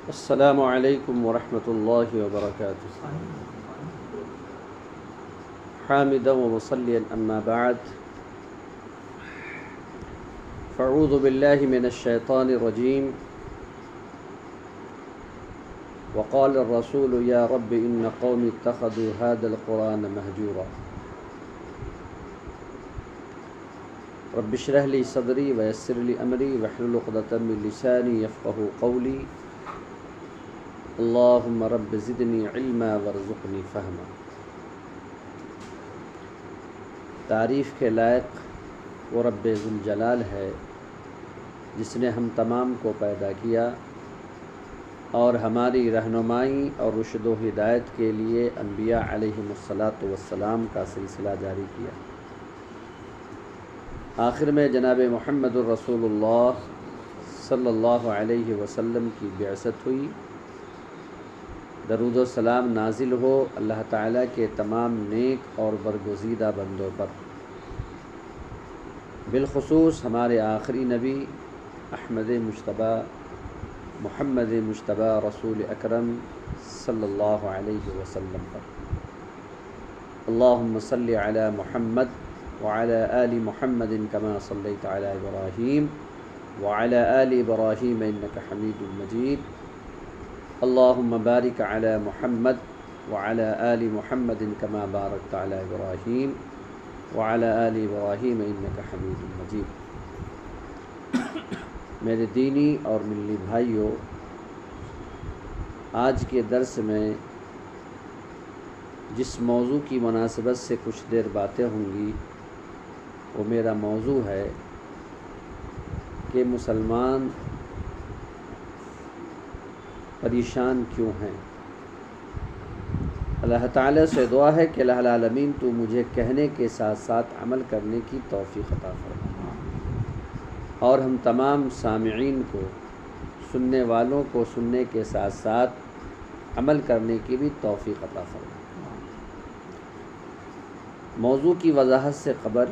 السلام علیکم ورحمۃ اللہ وبرکاتہ۔ حامدا ومصلیا اما بعد، فاعوذ باللہ من الشیطان الرجیم۔ وقال الرسول یا رب ان قوم اتخذوا هذا القرآن مہجورا۔ رب اشرح لی صدری ویسر لی امری واحلل عقدۃ من لسانی یفقهوا قولی۔ اللہم رب زدنی علما وارزقنی فہما۔ تعریف کے لائق وہ رب ذوالجلال ہے جس نے ہم تمام کو پیدا کیا اور ہماری رہنمائی اور رشد و ہدایت کے لیے انبیاء علیہم الصلاۃ والسلام کا سلسلہ جاری کیا۔ آخر میں جناب محمد الرسول اللہ صلی اللہ علیہ وسلم کی بعثت ہوئی۔ درود و سلام نازل ہو اللہ تعالیٰ کے تمام نیک اور برگزیدہ بندوں پر، بالخصوص ہمارے آخری نبی احمد مجتبیٰ محمد مجتبیٰ رسول اکرم صلی اللہ علیہ وسلم پر۔ اللہم صلی علی محمد وعلی آل محمد کما صلیت علی ابراہیم وعلی آل ابراہیم انک حمید مجید۔ اللہم بارک علی محمد وعلی آل محمد کما بارکت علی ابراہیم وعلی آل ابراہیم انک حمید مجید۔ میرے دینی اور ملی بھائیوں، آج کے درس میں جس موضوع کی مناسبت سے کچھ دیر باتیں ہوں گی وہ میرا موضوع ہے کہ مسلمان پریشان کیوں ہیں۔ اللہ تعالیٰ سے دعا ہے کہ الہ العالمین تو مجھے کہنے کے ساتھ ساتھ عمل کرنے کی توفیق عطا فرما، اور ہم تمام سامعین کو، سننے والوں کو سننے کے ساتھ ساتھ عمل کرنے کی بھی توفیق عطا فرما۔ موضوع کی وضاحت سے قبل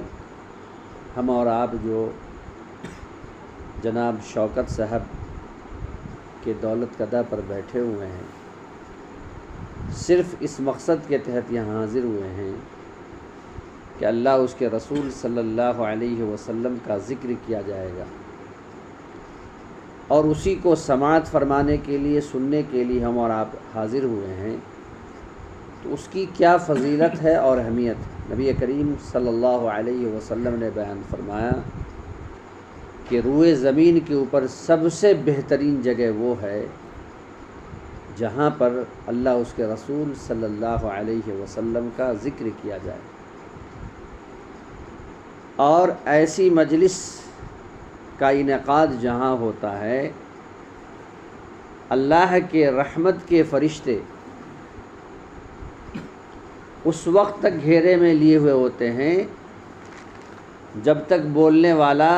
ہم اور آپ جو جناب شوکت صاحب کے دولت کدہ پر بیٹھے ہوئے ہیں، صرف اس مقصد کے تحت یہاں حاضر ہوئے ہیں کہ اللہ اس کے رسول صلی اللہ علیہ وسلم کا ذکر کیا جائے گا، اور اسی کو سماعت فرمانے کے لیے، سننے کے لیے ہم اور آپ حاضر ہوئے ہیں، تو اس کی کیا فضیلت ہے اور اہمیت۔ نبی کریم صلی اللہ علیہ وسلم نے بیان فرمایا کہ روئے زمین کے اوپر سب سے بہترین جگہ وہ ہے جہاں پر اللہ اس کے رسول صلی اللہ علیہ وسلم کا ذکر کیا جائے، اور ایسی مجلس کا انعقاد جہاں ہوتا ہے اللہ کے رحمت کے فرشتے اس وقت تک گھیرے میں لیے ہوئے ہوتے ہیں جب تک بولنے والا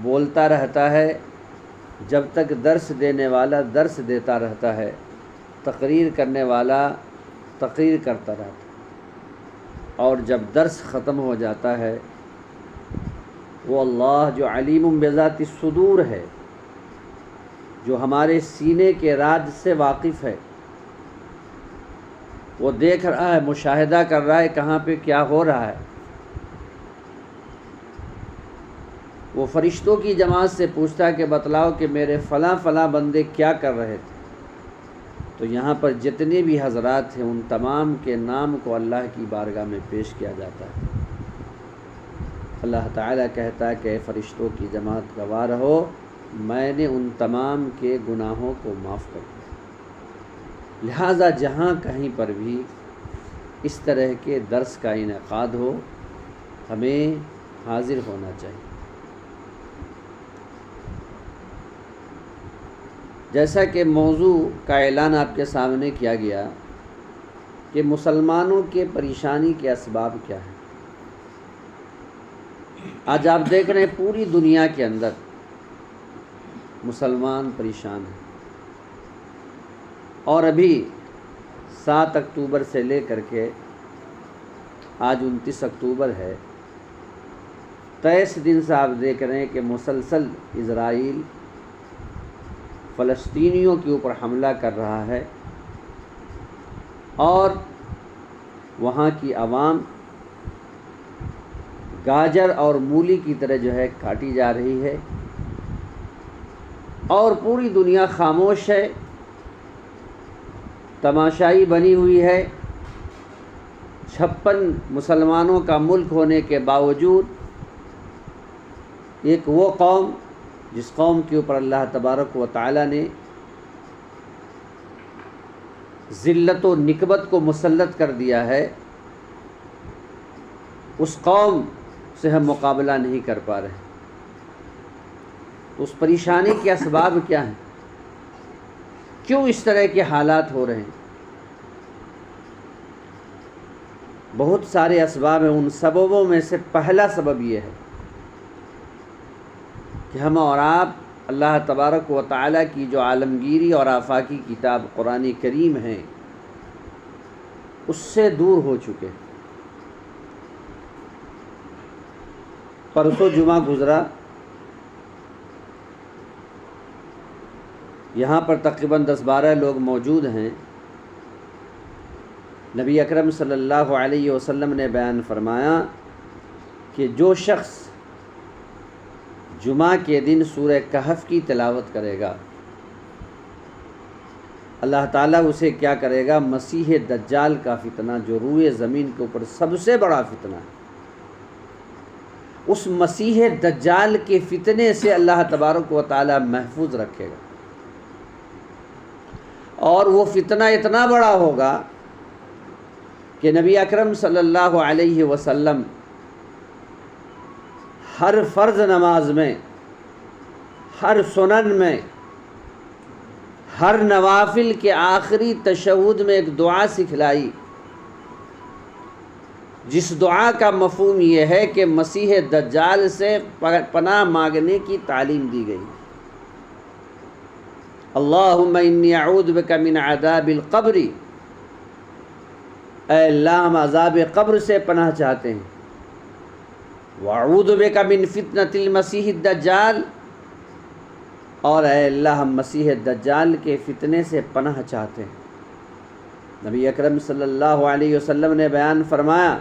بولتا رہتا ہے، جب تک درس دینے والا درس دیتا رہتا ہے، تقریر کرنے والا تقریر کرتا رہتا ہے، اور جب درس ختم ہو جاتا ہے وہ اللہ جو علیم بذات الصدور ہے، جو ہمارے سینے کے راز سے واقف ہے، وہ دیکھ رہا ہے، مشاہدہ کر رہا ہے کہاں پہ کیا ہو رہا ہے۔ وہ فرشتوں کی جماعت سے پوچھتا ہے کہ بتلاؤ کہ میرے فلاں فلاں بندے کیا کر رہے تھے، تو یہاں پر جتنے بھی حضرات ہیں ان تمام کے نام کو اللہ کی بارگاہ میں پیش کیا جاتا ہے۔ اللہ تعالیٰ کہتا ہے کہ اے فرشتوں کی جماعت گواہ رہو، میں نے ان تمام کے گناہوں کو معاف کر دیا۔ لہٰذا جہاں کہیں پر بھی اس طرح کے درس کا انعقاد ہو ہمیں حاضر ہونا چاہیے۔ جیسا کہ موضوع کا اعلان آپ کے سامنے کیا گیا کہ مسلمانوں کے پریشانی کے اسباب کیا ہیں۔ آج آپ دیکھ رہے ہیں پوری دنیا کے اندر مسلمان پریشان ہیں، اور ابھی 7 اکتوبر سے لے کر کے آج 29 اکتوبر ہے، 23 دن سے آپ دیکھ رہے ہیں کہ مسلسل اسرائیل فلسطینیوں کے اوپر حملہ کر رہا ہے اور وہاں کی عوام گاجر اور مولی کی طرح جو ہے کاٹی جا رہی ہے اور پوری دنیا خاموش ہے، تماشائی بنی ہوئی ہے۔ 56 مسلمانوں کا ملک ہونے کے باوجود ایک وہ قوم جس قوم کے اوپر اللہ تبارک و تعالی نے ذلت و نکبت کو مسلط کر دیا ہے، اس قوم سے ہم مقابلہ نہیں کر پا رہے۔ تو اس پریشانی کے اسباب کیا ہیں؟ کیوں اس طرح کے حالات ہو رہے ہیں؟ بہت سارے اسباب ہیں۔ ان سببوں میں سے پہلا سبب یہ ہے کہ ہم اور آپ اللہ تبارک و تعالیٰ کی جو عالمگیری اور آفاقی کتاب قرآن کریم ہے اس سے دور ہو چکے۔ پرسوں جمعہ گزرا، یہاں پر تقریباً 10-12 لوگ موجود ہیں۔ نبی اکرم صلی اللہ علیہ وسلم نے بیان فرمایا کہ جو شخص جمعہ کے دن سورہ کہف کی تلاوت کرے گا، اللہ تعالیٰ اسے کیا کرے گا؟ مسیح دجال کا فتنہ، جو روئے زمین کے اوپر سب سے بڑا فتنہ ہے، اس مسیح دجال کے فتنے سے اللہ تبارک و تعالیٰ محفوظ رکھے گا۔ اور وہ فتنہ اتنا بڑا ہوگا کہ نبی اکرم صلی اللہ علیہ وسلم ہر فرض نماز میں، ہر سنن میں، ہر نوافل کے آخری تشہد میں ایک دعا سکھلائی، جس دعا کا مفہوم یہ ہے کہ مسیح دجال سے پناہ مانگنے کی تعلیم دی گئی۔ اللہم انی اعوذ بک من عذاب القبر، اے اللہ ہم عذاب قبر سے پناہ چاہتے ہیں، واعوذ بک من فتنۃ المسیح الدجال، اور اے اللہ ہم مسیح دجال کے فتنے سے پناہ چاہتے ہیں۔ نبی اکرم صلی اللہ علیہ وسلم نے بیان فرمایا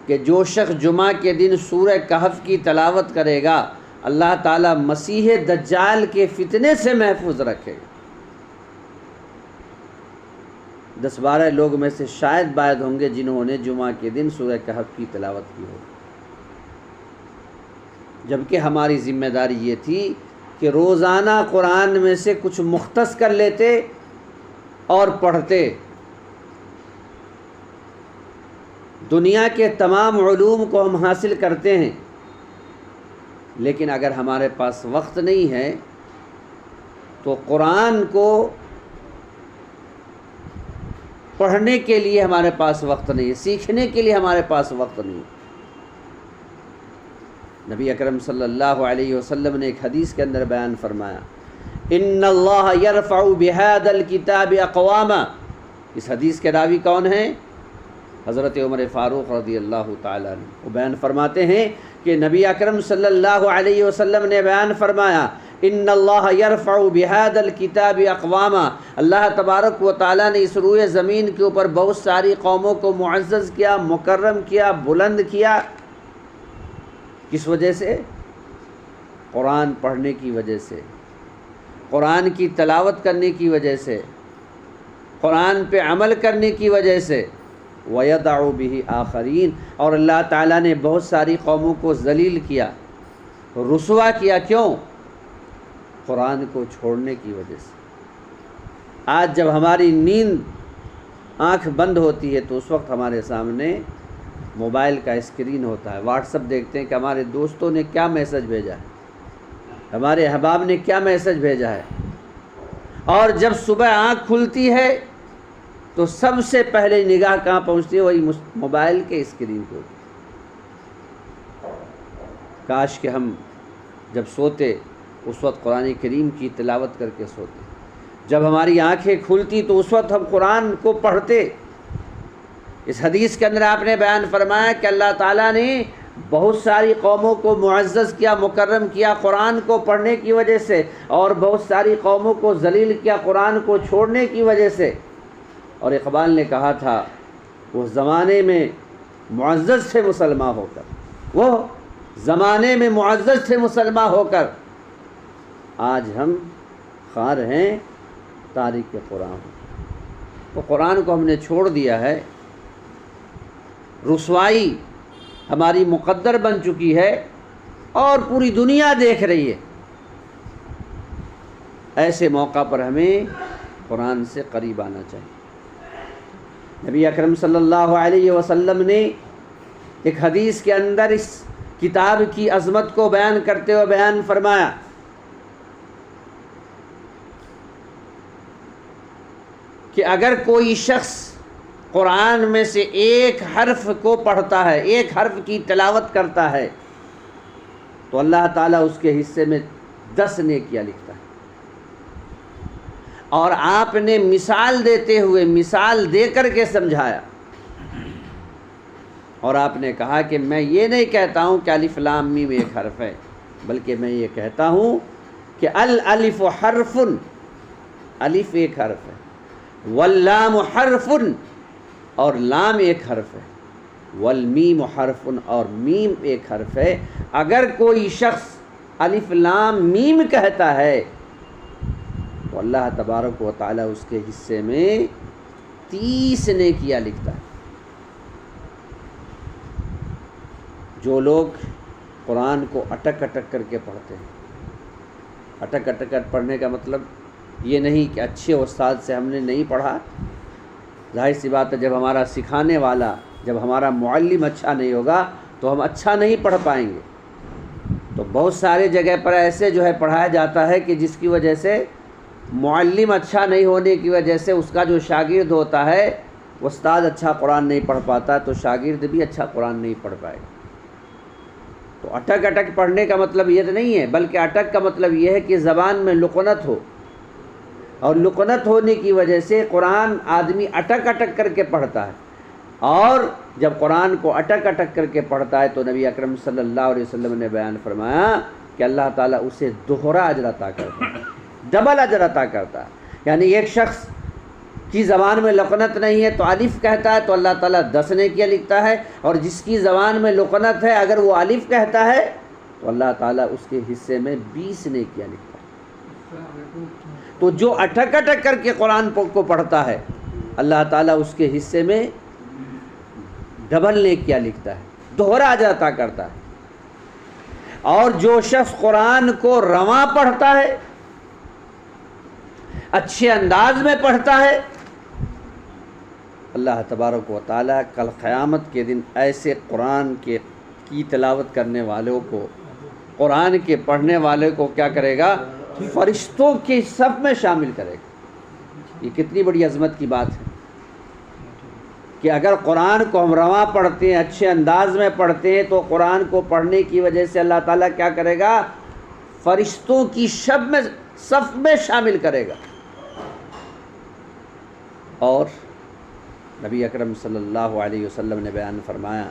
کہ جو شخص جمعہ کے دن سورہ کہف کی تلاوت کرے گا، اللہ تعالیٰ مسیح دجال کے فتنے سے محفوظ رکھے گا۔ 10-12 لوگ میں سے شاید باید ہوں گے جنہوں نے جمعہ کے دن سورہ کہف کی تلاوت کی ہو، جبکہ ہماری ذمہ داری یہ تھی کہ روزانہ قرآن میں سے کچھ مختص کر لیتے اور پڑھتے۔ دنیا کے تمام علوم کو ہم حاصل کرتے ہیں، لیکن اگر ہمارے پاس وقت نہیں ہے تو قرآن کو پڑھنے کے لیے ہمارے پاس وقت نہیں ہے، سیکھنے کے لیے ہمارے پاس وقت نہیں ہے۔ نبی اکرم صلی اللہ علیہ وسلم نے ایک حدیث کے اندر بیان فرمایا، ان اللہ یرفع بہذا الکتاب اقواما۔ اس حدیث کے راوی کون ہیں؟ حضرت عمر فاروق رضی اللہ تعالیٰ عنہ۔ وہ بیان فرماتے ہیں کہ نبی اکرم صلی اللہ علیہ وسلم نے بیان فرمایا، ان اللہ یرفع بہذا الکتاب اقواما، اللہ تبارک و تعالیٰ نے اس روئے زمین کے اوپر بہت ساری قوموں کو معزز کیا، مکرم کیا، بلند کیا۔ کس وجہ سے؟ قرآن پڑھنے کی وجہ سے، قرآن کی تلاوت کرنے کی وجہ سے، قرآن پہ عمل کرنے کی وجہ سے۔ وَيَضَعُ بِهِ آخَرِينَ، اور اللہ تعالیٰ نے بہت ساری قوموں کو ذلیل کیا، رسوا کیا۔ کیوں؟ قرآن کو چھوڑنے کی وجہ سے۔ آج جب ہماری نیند آنکھ بند ہوتی ہے تو اس وقت ہمارے سامنے موبائل کا اسکرین ہوتا ہے، واٹس ایپ دیکھتے ہیں کہ ہمارے دوستوں نے کیا میسج بھیجا ہے، ہمارے احباب نے کیا میسج بھیجا ہے۔ اور جب صبح آنکھ کھلتی ہے تو سب سے پہلے نگاہ کہاں پہنچتی ہے؟ وہی موبائل کے اسکرین کو۔ کاش کہ ہم جب سوتے اس وقت قرآن کریم کی تلاوت کر کے سوتے، جب ہماری آنکھیں کھلتی تو اس وقت ہم قرآن کو پڑھتے۔ اس حدیث کے اندر آپ نے بیان فرمایا کہ اللہ تعالیٰ نے بہت ساری قوموں کو معزز کیا، مکرم کیا قرآن کو پڑھنے کی وجہ سے، اور بہت ساری قوموں کو ذلیل کیا قرآن کو چھوڑنے کی وجہ سے۔ اور اقبال نے کہا تھا وہ زمانے میں معزز تھے مسلمان ہو کر، وہ زمانے میں معزز تھے مسلمان ہو کر، آج ہم خوار ہیں تارک قرآن۔ تو قرآن کو ہم نے چھوڑ دیا ہے، رسوائی ہماری مقدر بن چکی ہے اور پوری دنیا دیکھ رہی ہے۔ ایسے موقع پر ہمیں قرآن سے قریب آنا چاہیے۔ نبی اکرم صلی اللہ علیہ وسلم نے ایک حدیث کے اندر اس کتاب کی عظمت کو بیان کرتے ہوئے بیان فرمایا کہ اگر کوئی شخص قرآن میں سے ایک حرف کو پڑھتا ہے، ایک حرف کی تلاوت کرتا ہے، تو اللہ تعالیٰ اس کے حصے میں 10 نیکیاں لکھتا ہے۔ اور آپ نے مثال دیتے ہوئے، مثال دے کر کے سمجھایا، اور آپ نے کہا کہ میں یہ نہیں کہتا ہوں کہ الف لام میم ایک حرف ہے، بلکہ میں یہ کہتا ہوں کہ الالف حرف، الف ایک حرف ہے، واللام حرف، اور لام ایک حرف ہے، والمیم حرف، اور میم ایک حرف ہے۔ اگر کوئی شخص الف لام میم کہتا ہے تو اللہ تبارک و تعالیٰ اس کے حصے میں 30 نیکیاں لکھتا ہے۔ جو لوگ قرآن کو اٹک اٹک کر کے پڑھتے ہیں، اٹک اٹک کر پڑھنے کا مطلب یہ نہیں کہ اچھے استاد سے ہم نے نہیں پڑھا، ظاہر سی بات ہے جب ہمارا سکھانے والا، جب ہمارا معلم اچھا نہیں ہوگا تو ہم اچھا نہیں پڑھ پائیں گے۔ تو بہت سارے جگہ پر ایسے جو ہے پڑھایا جاتا ہے کہ جس کی وجہ سے معلم اچھا نہیں ہونے کی وجہ سے اس کا جو شاگرد ہوتا ہے، استاد اچھا قرآن نہیں پڑھ پاتا تو شاگرد بھی اچھا قرآن نہیں پڑھ پائے گا۔ تو اٹک اٹک پڑھنے کا مطلب یہ تو نہیں ہے، بلکہ اٹک کا مطلب یہ ہے کہ زبان میں لقنت ہو، اور لقنت ہونے کی وجہ سے قرآن آدمی اٹک اٹک کر کے پڑھتا ہے، اور جب قرآن کو اٹک اٹک کر کے پڑھتا ہے تو نبی اکرم صلی اللہ علیہ وسلم نے بیان فرمایا کہ اللہ تعالیٰ اسے دوہرا اجر عطا کرتا ہے، ڈبل اجر عطا کرتا ہے۔ یعنی ایک شخص کی زبان میں لقنت نہیں ہے تو الف کہتا ہے تو اللہ تعالیٰ 10 نیکیاں لکھتا ہے، اور جس کی زبان میں لقنت ہے اگر وہ الف کہتا ہے تو اللہ تعالیٰ اس کے حصے میں 20 نیکیاں لکھتا ہے۔ تو جو اٹک اٹک کر کے قرآن کو پڑھتا ہے اللہ تعالیٰ اس کے حصے میں ڈبل نیکیاں لکھتا ہے، دوہرا اجر عطا کرتا ہے۔ اور جو شخص قرآن کو رواں پڑھتا ہے، اچھے انداز میں پڑھتا ہے، اللہ تبارک و تعالیٰ کل قیامت کے دن ایسے قرآن کی تلاوت کرنے والوں کو، قرآن کے پڑھنے والے کو کیا کرے گا؟ فرشتوں کے صف میں شامل کرے گا۔ یہ کتنی بڑی عظمت کی بات ہے کہ اگر قرآن کو ہم رواں پڑھتے ہیں، اچھے انداز میں پڑھتے ہیں، تو قرآن کو پڑھنے کی وجہ سے اللہ تعالیٰ کیا کرے گا؟ فرشتوں کی صف میں شامل کرے گا۔ اور نبی اکرم صلی اللہ علیہ وسلم نے بیان فرمایا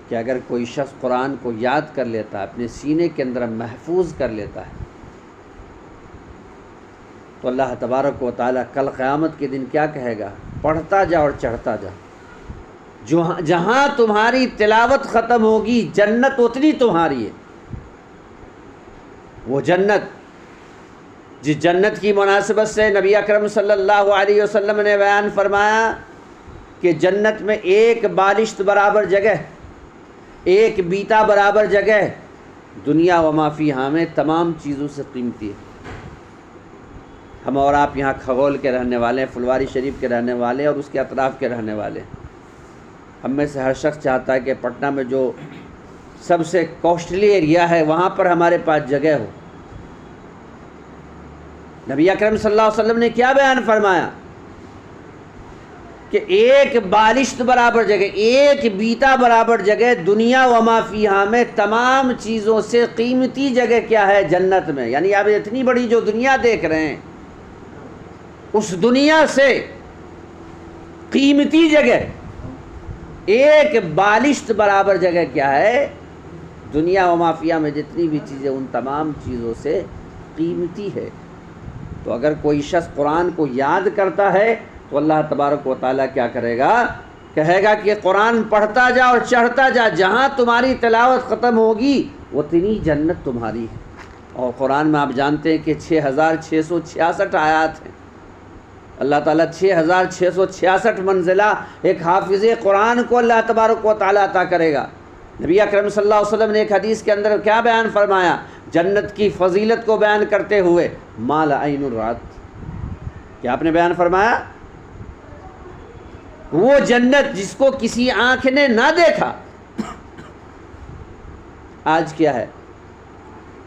کہ اگر کوئی شخص قرآن کو یاد کر لیتا ہے، اپنے سینے کے اندر محفوظ کر لیتا ہے، تو اللہ تبارک و تعالیٰ کل قیامت کے دن کیا کہے گا؟ پڑھتا جا اور چڑھتا جا، جہاں تمہاری تلاوت ختم ہوگی جنت اتنی تمہاری ہے۔ وہ جنت جس جنت کی مناسبت سے نبی اکرم صلی اللہ علیہ وسلم نے بیان فرمایا کہ جنت میں ایک بالشت برابر جگہ، ایک بیتا برابر جگہ دنیا و ما فیہا میں تمام چیزوں سے قیمتی ہے۔ ہم اور آپ یہاں کھگول کے رہنے والے ہیں، پھلواری شریف کے رہنے والے اور اس کے اطراف کے رہنے والے ہیں۔ ہم میں سے ہر شخص چاہتا ہے کہ پٹنہ میں جو سب سے کوسٹلی ایریا ہے وہاں پر ہمارے پاس جگہ ہو۔ نبی اکرم صلی اللہ علیہ وسلم نے کیا بیان فرمایا کہ ایک بالشت برابر جگہ، ایک بیتا برابر جگہ دنیا و ما فیہا میں تمام چیزوں سے قیمتی جگہ کیا ہے؟ جنت میں۔ یعنی آپ اتنی بڑی جو دنیا دیکھ رہے ہیں، اس دنیا سے قیمتی جگہ ایک بالشت برابر جگہ کیا ہے؟ دنیا و مافیا میں جتنی بھی چیزیں ان تمام چیزوں سے قیمتی ہے۔ تو اگر کوئی شخص قرآن کو یاد کرتا ہے تو اللہ تبارک و تعالیٰ کیا کرے گا؟ کہے گا کہ قرآن پڑھتا جا اور چڑھتا جا، جہاں تمہاری تلاوت ختم ہوگی اتنی جنت تمہاری ہے۔ اور قرآن میں آپ جانتے ہیں کہ 6666 آیات ہیں۔ اللہ تعالیٰ 6666 منزلہ ایک حافظ قرآن کو اللہ تبارک و تعالیٰ عطا کرے گا۔ نبی اکرم صلی اللہ علیہ وسلم نے ایک حدیث کے اندر کیا بیان فرمایا؟ جنت کی فضیلت کو بیان کرتے ہوئے ما لا عین رات، کیا آپ نے بیان فرمایا؟ وہ جنت جس کو کسی آنکھ نے نہ دیکھا۔ آج کیا ہے؟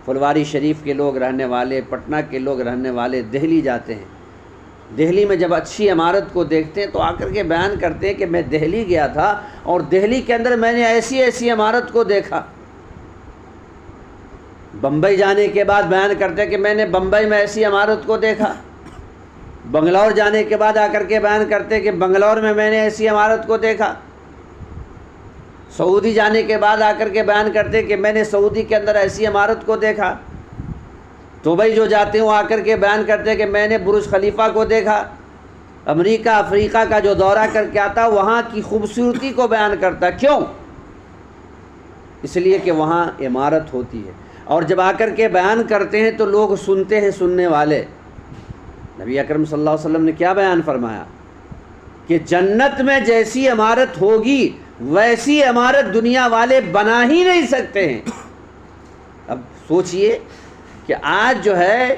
پھلواری شریف کے لوگ رہنے والے، پٹنہ کے لوگ رہنے والے دہلی جاتے ہیں، دہلی میں جب اچھی عمارت کو دیکھتے ہیں تو آ کر کے بیان کرتے ہیں کہ میں دہلی گیا تھا اور دہلی کے اندر میں نے ایسی ایسی عمارت کو دیکھا۔ بمبئی جانے کے بعد بیان کرتے ہیں کہ میں نے بمبئی میں ایسی عمارت کو دیکھا۔ بنگلور جانے کے بعد آ کر کے بیان کرتے ہیں کہ بنگلور میں نے ایسی عمارت کو دیکھا۔ سعودی جانے کے بعد آ کر کے بیان کرتے ہیں کہ میں نے سعودی کے اندر ایسی عمارت کو دیکھا۔ دبئی جو جاتے ہیں وہ آ کر کے بیان کرتے ہیں کہ میں نے برج خلیفہ کو دیکھا۔ امریکہ افریقہ کا جو دورہ کر کے آتا وہاں کی خوبصورتی کو بیان کرتا۔ کیوں؟ اس لیے کہ وہاں عمارت ہوتی ہے، اور جب آ کر کے بیان کرتے ہیں تو لوگ سنتے ہیں، سننے والے۔ نبی اکرم صلی اللہ علیہ وسلم نے کیا بیان فرمایا کہ جنت میں جیسی عمارت ہوگی ویسی عمارت دنیا والے بنا ہی نہیں سکتے ہیں۔ اب سوچئے کہ آج جو ہے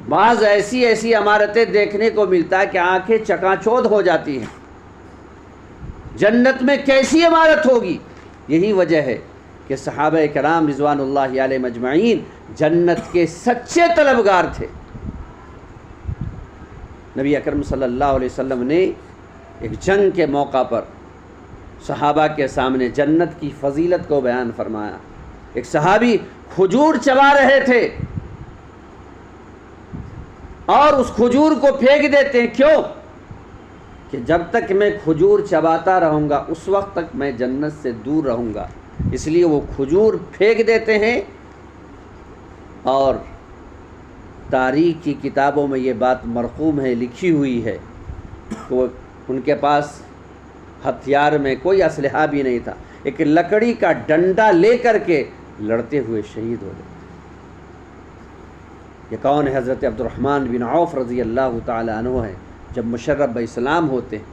بعض ایسی ایسی عمارتیں دیکھنے کو ملتا ہے کہ آنکھیں چکا چوندھ ہو جاتی ہیں۔ جنت میں کیسی عمارت ہوگی؟ یہی وجہ ہے کہ صحابہ کرام رضوان اللہ علیہم اجمعین جنت کے سچے طلبگار تھے۔ نبی اکرم صلی اللہ علیہ وسلم نے ایک جنگ کے موقع پر صحابہ کے سامنے جنت کی فضیلت کو بیان فرمایا۔ ایک صحابی کھجور چبا رہے تھے اور اس کھجور کو پھینک دیتے ہیں۔ کیوں؟ کہ جب تک میں کھجور چباتا رہوں گا اس وقت تک میں جنت سے دور رہوں گا، اس لیے وہ کھجور پھینک دیتے ہیں۔ اور تاریخ کی کتابوں میں یہ بات مرقوم ہے، لکھی ہوئی ہے کہ ان کے پاس ہتھیار میں کوئی اسلحہ بھی نہیں تھا، ایک لکڑی کا ڈنڈا لے کر کے لڑتے ہوئے شہید ہو گئے۔ یہ کون ہے؟ حضرت عبد الرحمن بن عوف رضی اللہ تعالی عنہ ہے۔ جب مشرف اسلام ہوتے ہیں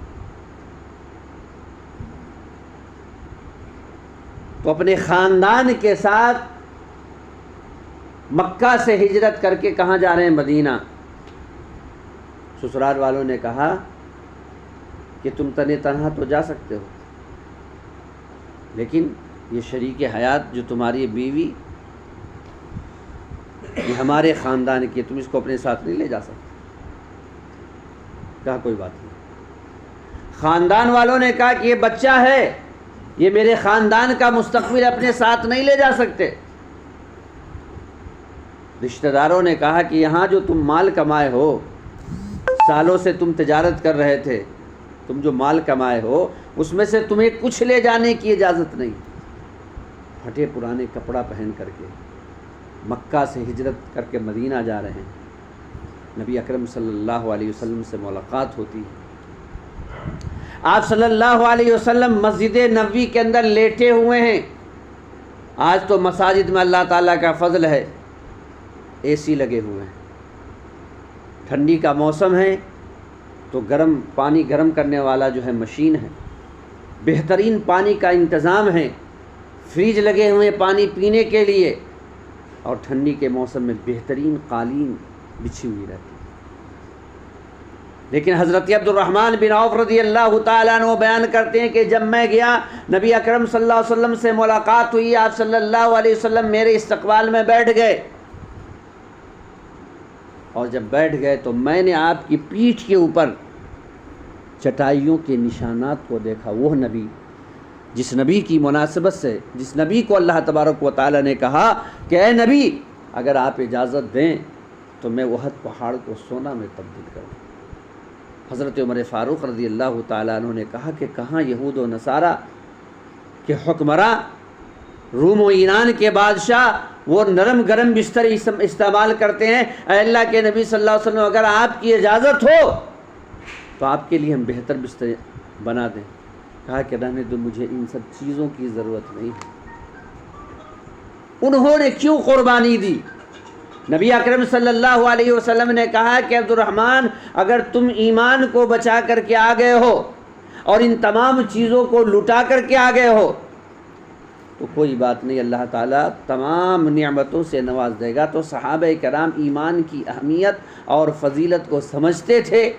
تو اپنے خاندان کے ساتھ مکہ سے ہجرت کر کے کہاں جا رہے ہیں؟ مدینہ۔ سسرال والوں نے کہا کہ تم تنہا تو جا سکتے ہو، لیکن یہ شریک حیات جو تمہاری بیوی یہ ہمارے خاندان کی، تم اس کو اپنے ساتھ نہیں لے جا سکتے۔ کہا کوئی بات نہیں۔ خاندان والوں نے کہا کہ یہ بچہ ہے، یہ میرے خاندان کا مستقبل اپنے ساتھ نہیں لے جا سکتے۔ رشتہ داروں نے کہا کہ یہاں جو تم مال کمائے ہو، سالوں سے تم تجارت کر رہے تھے، تم جو مال کمائے ہو اس میں سے تمہیں کچھ لے جانے کی اجازت نہیں۔ پھٹے پرانے کپڑا پہن کر کے مکہ سے ہجرت کر کے مدینہ جا رہے ہیں۔ نبی اکرم صلی اللہ علیہ وسلم سے ملاقات ہوتی ہے۔ آپ صلی اللہ علیہ وسلم مسجد نبوی کے اندر لیٹے ہوئے ہیں۔ آج تو مساجد میں اللہ تعالیٰ کا فضل ہے، اے سی لگے ہوئے ہیں، ٹھنڈی کا موسم ہے تو گرم پانی گرم کرنے والا جو ہے مشین ہے، بہترین پانی کا انتظام ہے، فریج لگے ہوئے ہیں پانی پینے کے لیے، اور ٹھنڈی کے موسم میں بہترین قالین بچھی ہوئی رہتی ہے۔ لیکن حضرت عبد الرحمن بن عوف رضی اللہ تعالیٰ عنہ بیان کرتے ہیں کہ جب میں گیا نبی اکرم صلی اللہ علیہ وسلم سے ملاقات ہوئی، آپ صلی اللہ علیہ وسلم میرے استقبال میں بیٹھ گئے، اور جب بیٹھ گئے تو میں نے آپ کی پیٹھ کے اوپر چٹائیوں کے نشانات کو دیکھا۔ وہ نبی جس نبی کی مناسبت سے، جس نبی کو اللہ تبارک و تعالی نے کہا کہ اے نبی اگر آپ اجازت دیں تو میں احد پہاڑ کو سونا میں تبدیل کروں۔ حضرت عمر فاروق رضی اللہ تعالیٰ عنہ نے کہا کہ کہاں یہود و نصارہ کے حکمراں، روم و ایران کے بادشاہ وہ نرم گرم بستر استعمال کرتے ہیں، اے اللہ کے نبی صلی اللہ علیہ وسلم اگر آپ کی اجازت ہو تو آپ کے لیے ہم بہتر بستر بنا دیں۔ کہا کہ رہنے دو، مجھے ان سب چیزوں کی ضرورت نہیں ہے۔ انہوں نے کیوں قربانی دی؟ نبی اکرم صلی اللہ علیہ وسلم نے کہا کہ عبد الرحمن اگر تم ایمان کو بچا کر کے آ گئے ہو اور ان تمام چیزوں کو لٹا کر کے آ گئے ہو تو کوئی بات نہیں، اللہ تعالیٰ تمام نعمتوں سے نواز دے گا۔ تو صحابہ کرام ایمان کی اہمیت اور فضیلت کو سمجھتے تھے،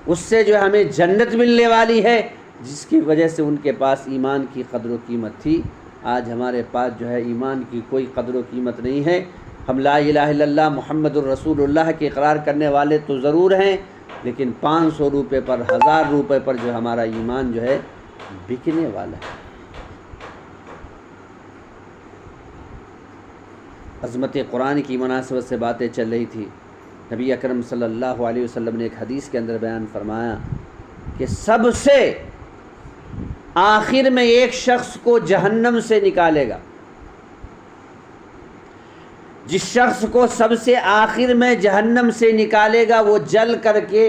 اس سے جو ہمیں جنت ملنے والی ہے، جس کی وجہ سے ان کے پاس ایمان کی قدر و قیمت تھی۔ آج ہمارے پاس جو ہے ایمان کی کوئی قدر و قیمت نہیں ہے۔ ہم لا الہ الا اللہ محمد الرسول اللہ کے اقرار کرنے والے تو ضرور ہیں، لیکن 500 روپے پر 1000 روپے پر جو ہمارا ایمان جو ہے بکنے والا ہے۔ عظمت قرآن کی مناسبت سے باتیں چل رہی تھی۔ نبی اکرم صلی اللہ علیہ وسلم نے ایک حدیث کے اندر بیان فرمایا کہ سب سے آخر میں ایک شخص کو جہنم سے نکالے گا، جس شخص کو سب سے آخر میں جہنم سے نکالے گا وہ جل کر کے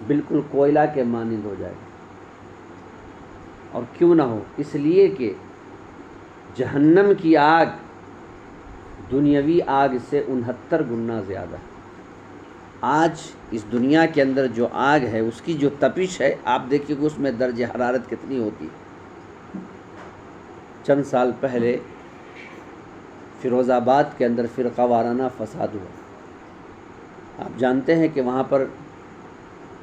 بالکل کوئلہ کے مانند ہو جائے گا۔ اور کیوں نہ ہو، اس لیے کہ جہنم کی آگ دنیاوی آگ سے 69 گنا زیادہ ہے۔ آج اس دنیا کے اندر جو آگ ہے اس کی جو تپش ہے، آپ دیکھیے کہ اس میں درجہ حرارت کتنی ہوتی ہے۔ چند سال پہلے فیروز آباد کے اندر فرقہ وارانہ فساد ہوا۔ آپ جانتے ہیں کہ وہاں پر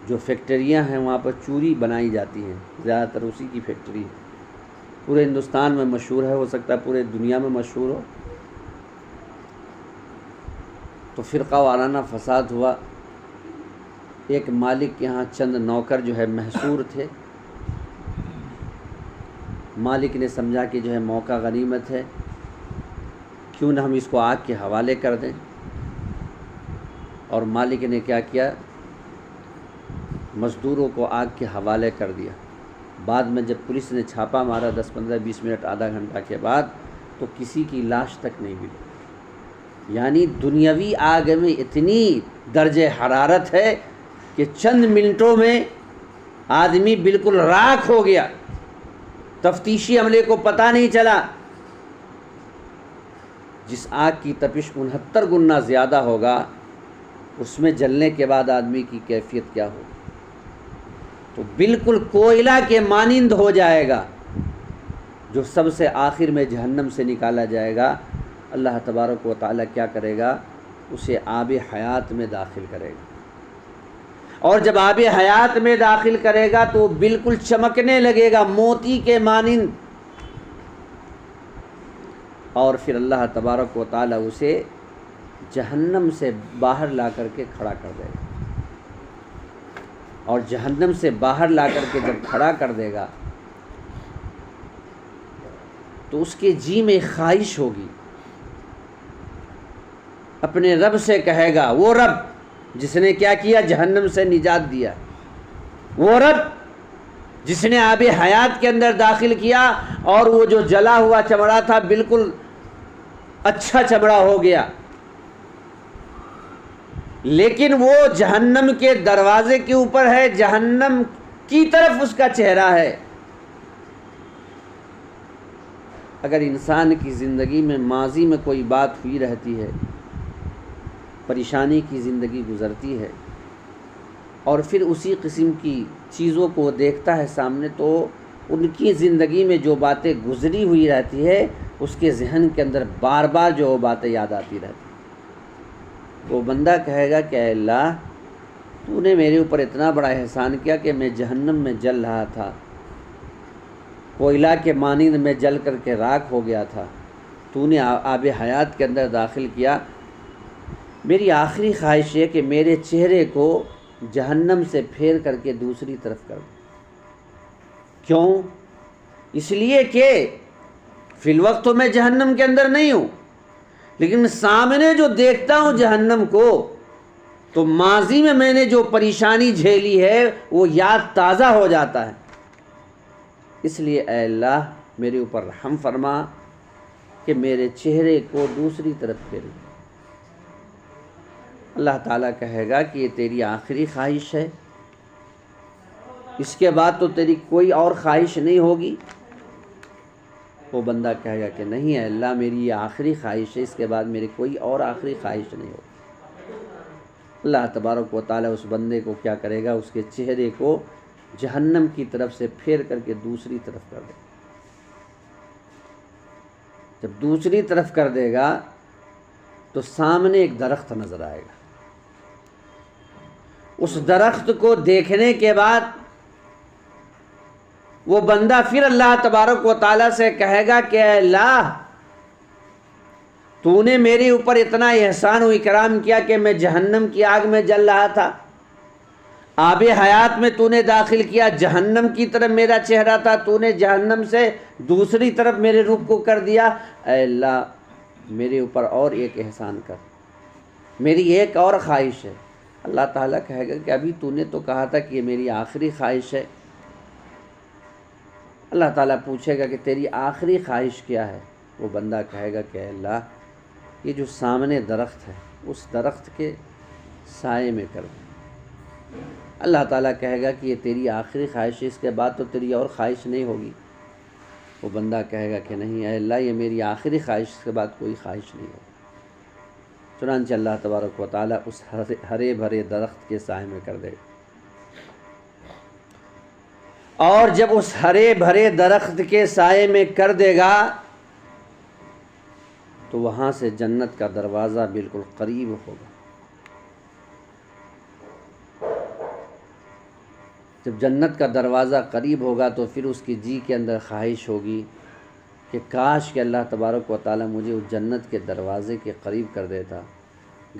جو فیکٹریاں ہیں وہاں پر چوری بنائی جاتی ہیں، زیادہ تر اسی کی فیکٹری ہے۔ پورے ہندوستان میں مشہور ہے، ہو سکتا ہے پورے دنیا میں مشہور ہو۔ تو فرقہ وارانہ فساد ہوا۔ ایک مالک کے ہاں چند نوکر جو ہے محصور تھے۔ مالک نے سمجھا کہ جو ہے موقع غنیمت ہے، کیوں نہ ہم اس کو آگ کے حوالے کر دیں۔ اور مالک نے کیا کیا، مزدوروں کو آگ کے حوالے کر دیا۔ بعد میں جب پولیس نے چھاپا مارا 10 15 20 منٹ آدھا گھنٹہ کے بعد تو کسی کی لاش تک نہیں ملی۔ یعنی دنیاوی آگ میں اتنی درجہ حرارت ہے کہ چند منٹوں میں آدمی بالکل راکھ ہو گیا، تفتیشی عملے کو پتہ نہیں چلا۔ جس آگ کی تپش 69 گنا زیادہ ہوگا، اس میں جلنے کے بعد آدمی کی کیفیت کیا ہوگی؟ تو بالکل کوئلہ کے مانند ہو جائے گا۔ جو سب سے آخر میں جہنم سے نکالا جائے گا، اللہ تبارک و تعالیٰ کیا کرے گا، اسے آب حیات میں داخل کرے گا۔ اور جب آب حیات میں داخل کرے گا تو بالکل چمکنے لگے گا موتی کے مانند، اور پھر اللہ تبارک و تعالیٰ اسے جہنم سے باہر لا کر کے کھڑا کر دے گا۔ اور جہنم سے باہر لا کر کے جب کھڑا کر دے گا تو اس کے جی میں خواہش ہوگی، اپنے رب سے کہے گا، وہ رب جس نے کیا کیا، جہنم سے نجات دیا، وہ رب جس نے آب حیات کے اندر داخل کیا اور وہ جو جلا ہوا چمڑا تھا بالکل اچھا چمڑا ہو گیا، لیکن وہ جہنم کے دروازے کے اوپر ہے، جہنم کی طرف اس کا چہرہ ہے۔ اگر انسان کی زندگی میں ماضی میں کوئی بات ہوئی رہتی ہے، پریشانی کی زندگی گزرتی ہے، اور پھر اسی قسم کی چیزوں کو دیکھتا ہے سامنے، تو ان کی زندگی میں جو باتیں گزری ہوئی رہتی ہے اس کے ذہن کے اندر بار بار جو وہ باتیں یاد آتی رہتی ہیں۔ وہ بندہ کہے گا کہ اے اللہ، تو نے میرے اوپر اتنا بڑا احسان کیا کہ میں جہنم میں جل رہا تھا، کوئلہ کے مانند میں جل کر کے راکھ ہو گیا تھا، تو نے آب حیات کے اندر داخل کیا۔ میری آخری خواہش ہے کہ میرے چہرے کو جہنم سے پھیر کر کے دوسری طرف کر دو۔ کیوں؟ اس لیے کہ فی الوقت تو میں جہنم کے اندر نہیں ہوں، لیکن سامنے جو دیکھتا ہوں جہنم کو، تو ماضی میں نے جو پریشانی جھیلی ہے وہ یاد تازہ ہو جاتا ہے۔ اس لیے اے اللہ میرے اوپر رحم فرما کہ میرے چہرے کو دوسری طرف پھیر۔ اللہ تعالیٰ کہے گا کہ یہ تیری آخری خواہش ہے، اس کے بعد تو تیری کوئی اور خواہش نہیں ہوگی؟ وہ بندہ کہے گا کہ نہیں ہے اللہ، میری یہ آخری خواہش ہے، اس کے بعد میری کوئی اور آخری خواہش نہیں ہوگی۔ اللہ تبارک و تعالیٰ اس بندے کو کیا کرے گا؟ اس کے چہرے کو جہنم کی طرف سے پھیر کر کے دوسری طرف کر دے گا۔ جب دوسری طرف کر دے گا تو سامنے ایک درخت نظر آئے گا۔ اس درخت کو دیکھنے کے بعد وہ بندہ پھر اللہ تبارک و تعالیٰ سے کہے گا کہ اے اللہ، تو نے میرے اوپر اتنا احسان و اکرام کیا کہ میں جہنم کی آگ میں جل رہا تھا، آب حیات میں تو نے داخل کیا، جہنم کی طرف میرا چہرہ تھا، تو نے جہنم سے دوسری طرف میرے رخ کو کر دیا۔ اے اللہ میرے اوپر اور ایک احسان کر، میری ایک اور خواہش ہے۔ اللہ تعالیٰ کہے گا کہ ابھی تو نے تو کہا تھا کہ یہ میری آخری خواہش ہے۔ اللہ تعالیٰ پوچھے گا کہ تیری آخری خواہش کیا ہے؟ وہ بندہ کہے گا کہ اے اللہ یہ جو سامنے درخت ہے اس درخت کے سائے میں کر دے۔ اللہ تعالیٰ کہے گا کہ یہ تیری آخری خواہش ہے، اس کے بعد تو تیری اور خواہش نہیں ہوگی؟ وہ بندہ کہے گا کہ نہیں اے اللہ یہ میری آخری خواہش، اس کے بعد کوئی خواہش نہیں ہوگی۔ چنانچہ اللہ تبارک و تعالیٰ اس ہرے بھرے درخت کے سائے میں کر دے گا، اور جب اس ہرے بھرے درخت کے سائے میں کر دے گا تو وہاں سے جنت کا دروازہ بالکل قریب ہوگا۔ جب جنت کا دروازہ قریب ہوگا تو پھر اس کی جی کے اندر خواہش ہوگی کہ کاش کہ اللہ تبارک و تعالیٰ مجھے اس جنت کے دروازے کے قریب کر دیتا،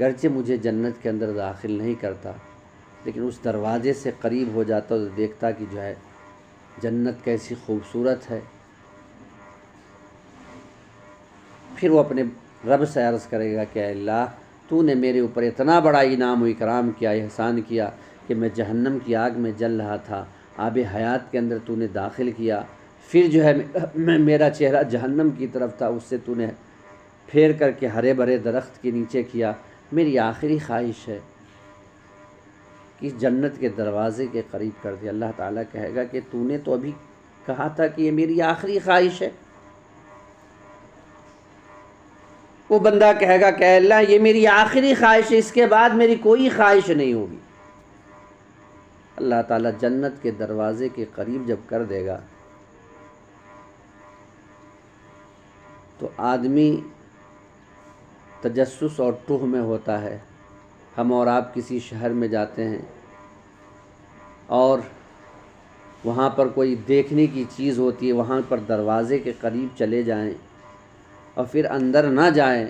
گرچہ مجھے جنت کے اندر داخل نہیں کرتا لیکن اس دروازے سے قریب ہو جاتا تو دیکھتا کہ جو ہے جنت کیسی خوبصورت ہے۔ پھر وہ اپنے رب سے عرض کرے گا کہ اے اللہ تو نے میرے اوپر اتنا بڑا انعام و اکرام کیا، احسان کیا کہ میں جہنم کی آگ میں جل رہا تھا، آب حیات کے اندر تو نے داخل کیا، پھر جو ہے میرا چہرہ جہنم کی طرف تھا، اس سے تو نے پھیر کر کے ہرے بھرے درخت کے نیچے کیا۔ میری آخری خواہش ہے کہ جنت کے دروازے کے قریب کر دیا۔ اللہ تعالیٰ کہے گا کہ تو نے تو ابھی کہا تھا کہ یہ میری آخری خواہش ہے۔ وہ بندہ کہے گا کہ اے اللہ یہ میری آخری خواہش ہے، اس کے بعد میری کوئی خواہش نہیں ہوگی۔ اللہ تعالیٰ جنت کے دروازے کے قریب جب کر دے گا تو آدمی تجسس اور ٹوہ میں ہوتا ہے۔ ہم اور آپ کسی شہر میں جاتے ہیں اور وہاں پر کوئی دیکھنے کی چیز ہوتی ہے، وہاں پر دروازے کے قریب چلے جائیں اور پھر اندر نہ جائیں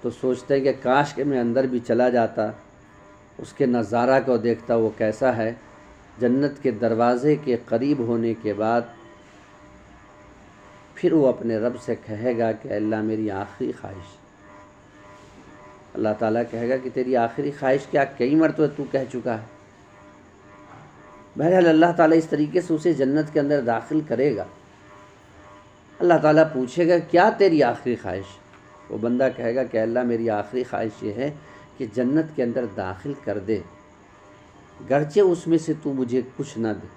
تو سوچتے ہیں کہ کاش کہ میں اندر بھی چلا جاتا، اس کے نظارہ کو دیکھتا وہ کیسا ہے۔ جنت کے دروازے کے قریب ہونے کے بعد پھر وہ اپنے رب سے کہے گا کہ اللہ میری آخری خواہش۔ اللہ تعالیٰ کہے گا کہ تیری آخری خواہش کیا؟ کئی مرتبہ تو کہہ چکا ہے۔ بہرحال اللہ تعالیٰ اس طریقے سے اسے جنت کے اندر داخل کرے گا۔ اللہ تعالیٰ پوچھے گا کیا تیری آخری خواہش؟ وہ بندہ کہے گا کہ اللہ میری آخری خواہش یہ ہے کہ جنت کے اندر داخل کر دے، گرچہ اس میں سے تو مجھے کچھ نہ دے۔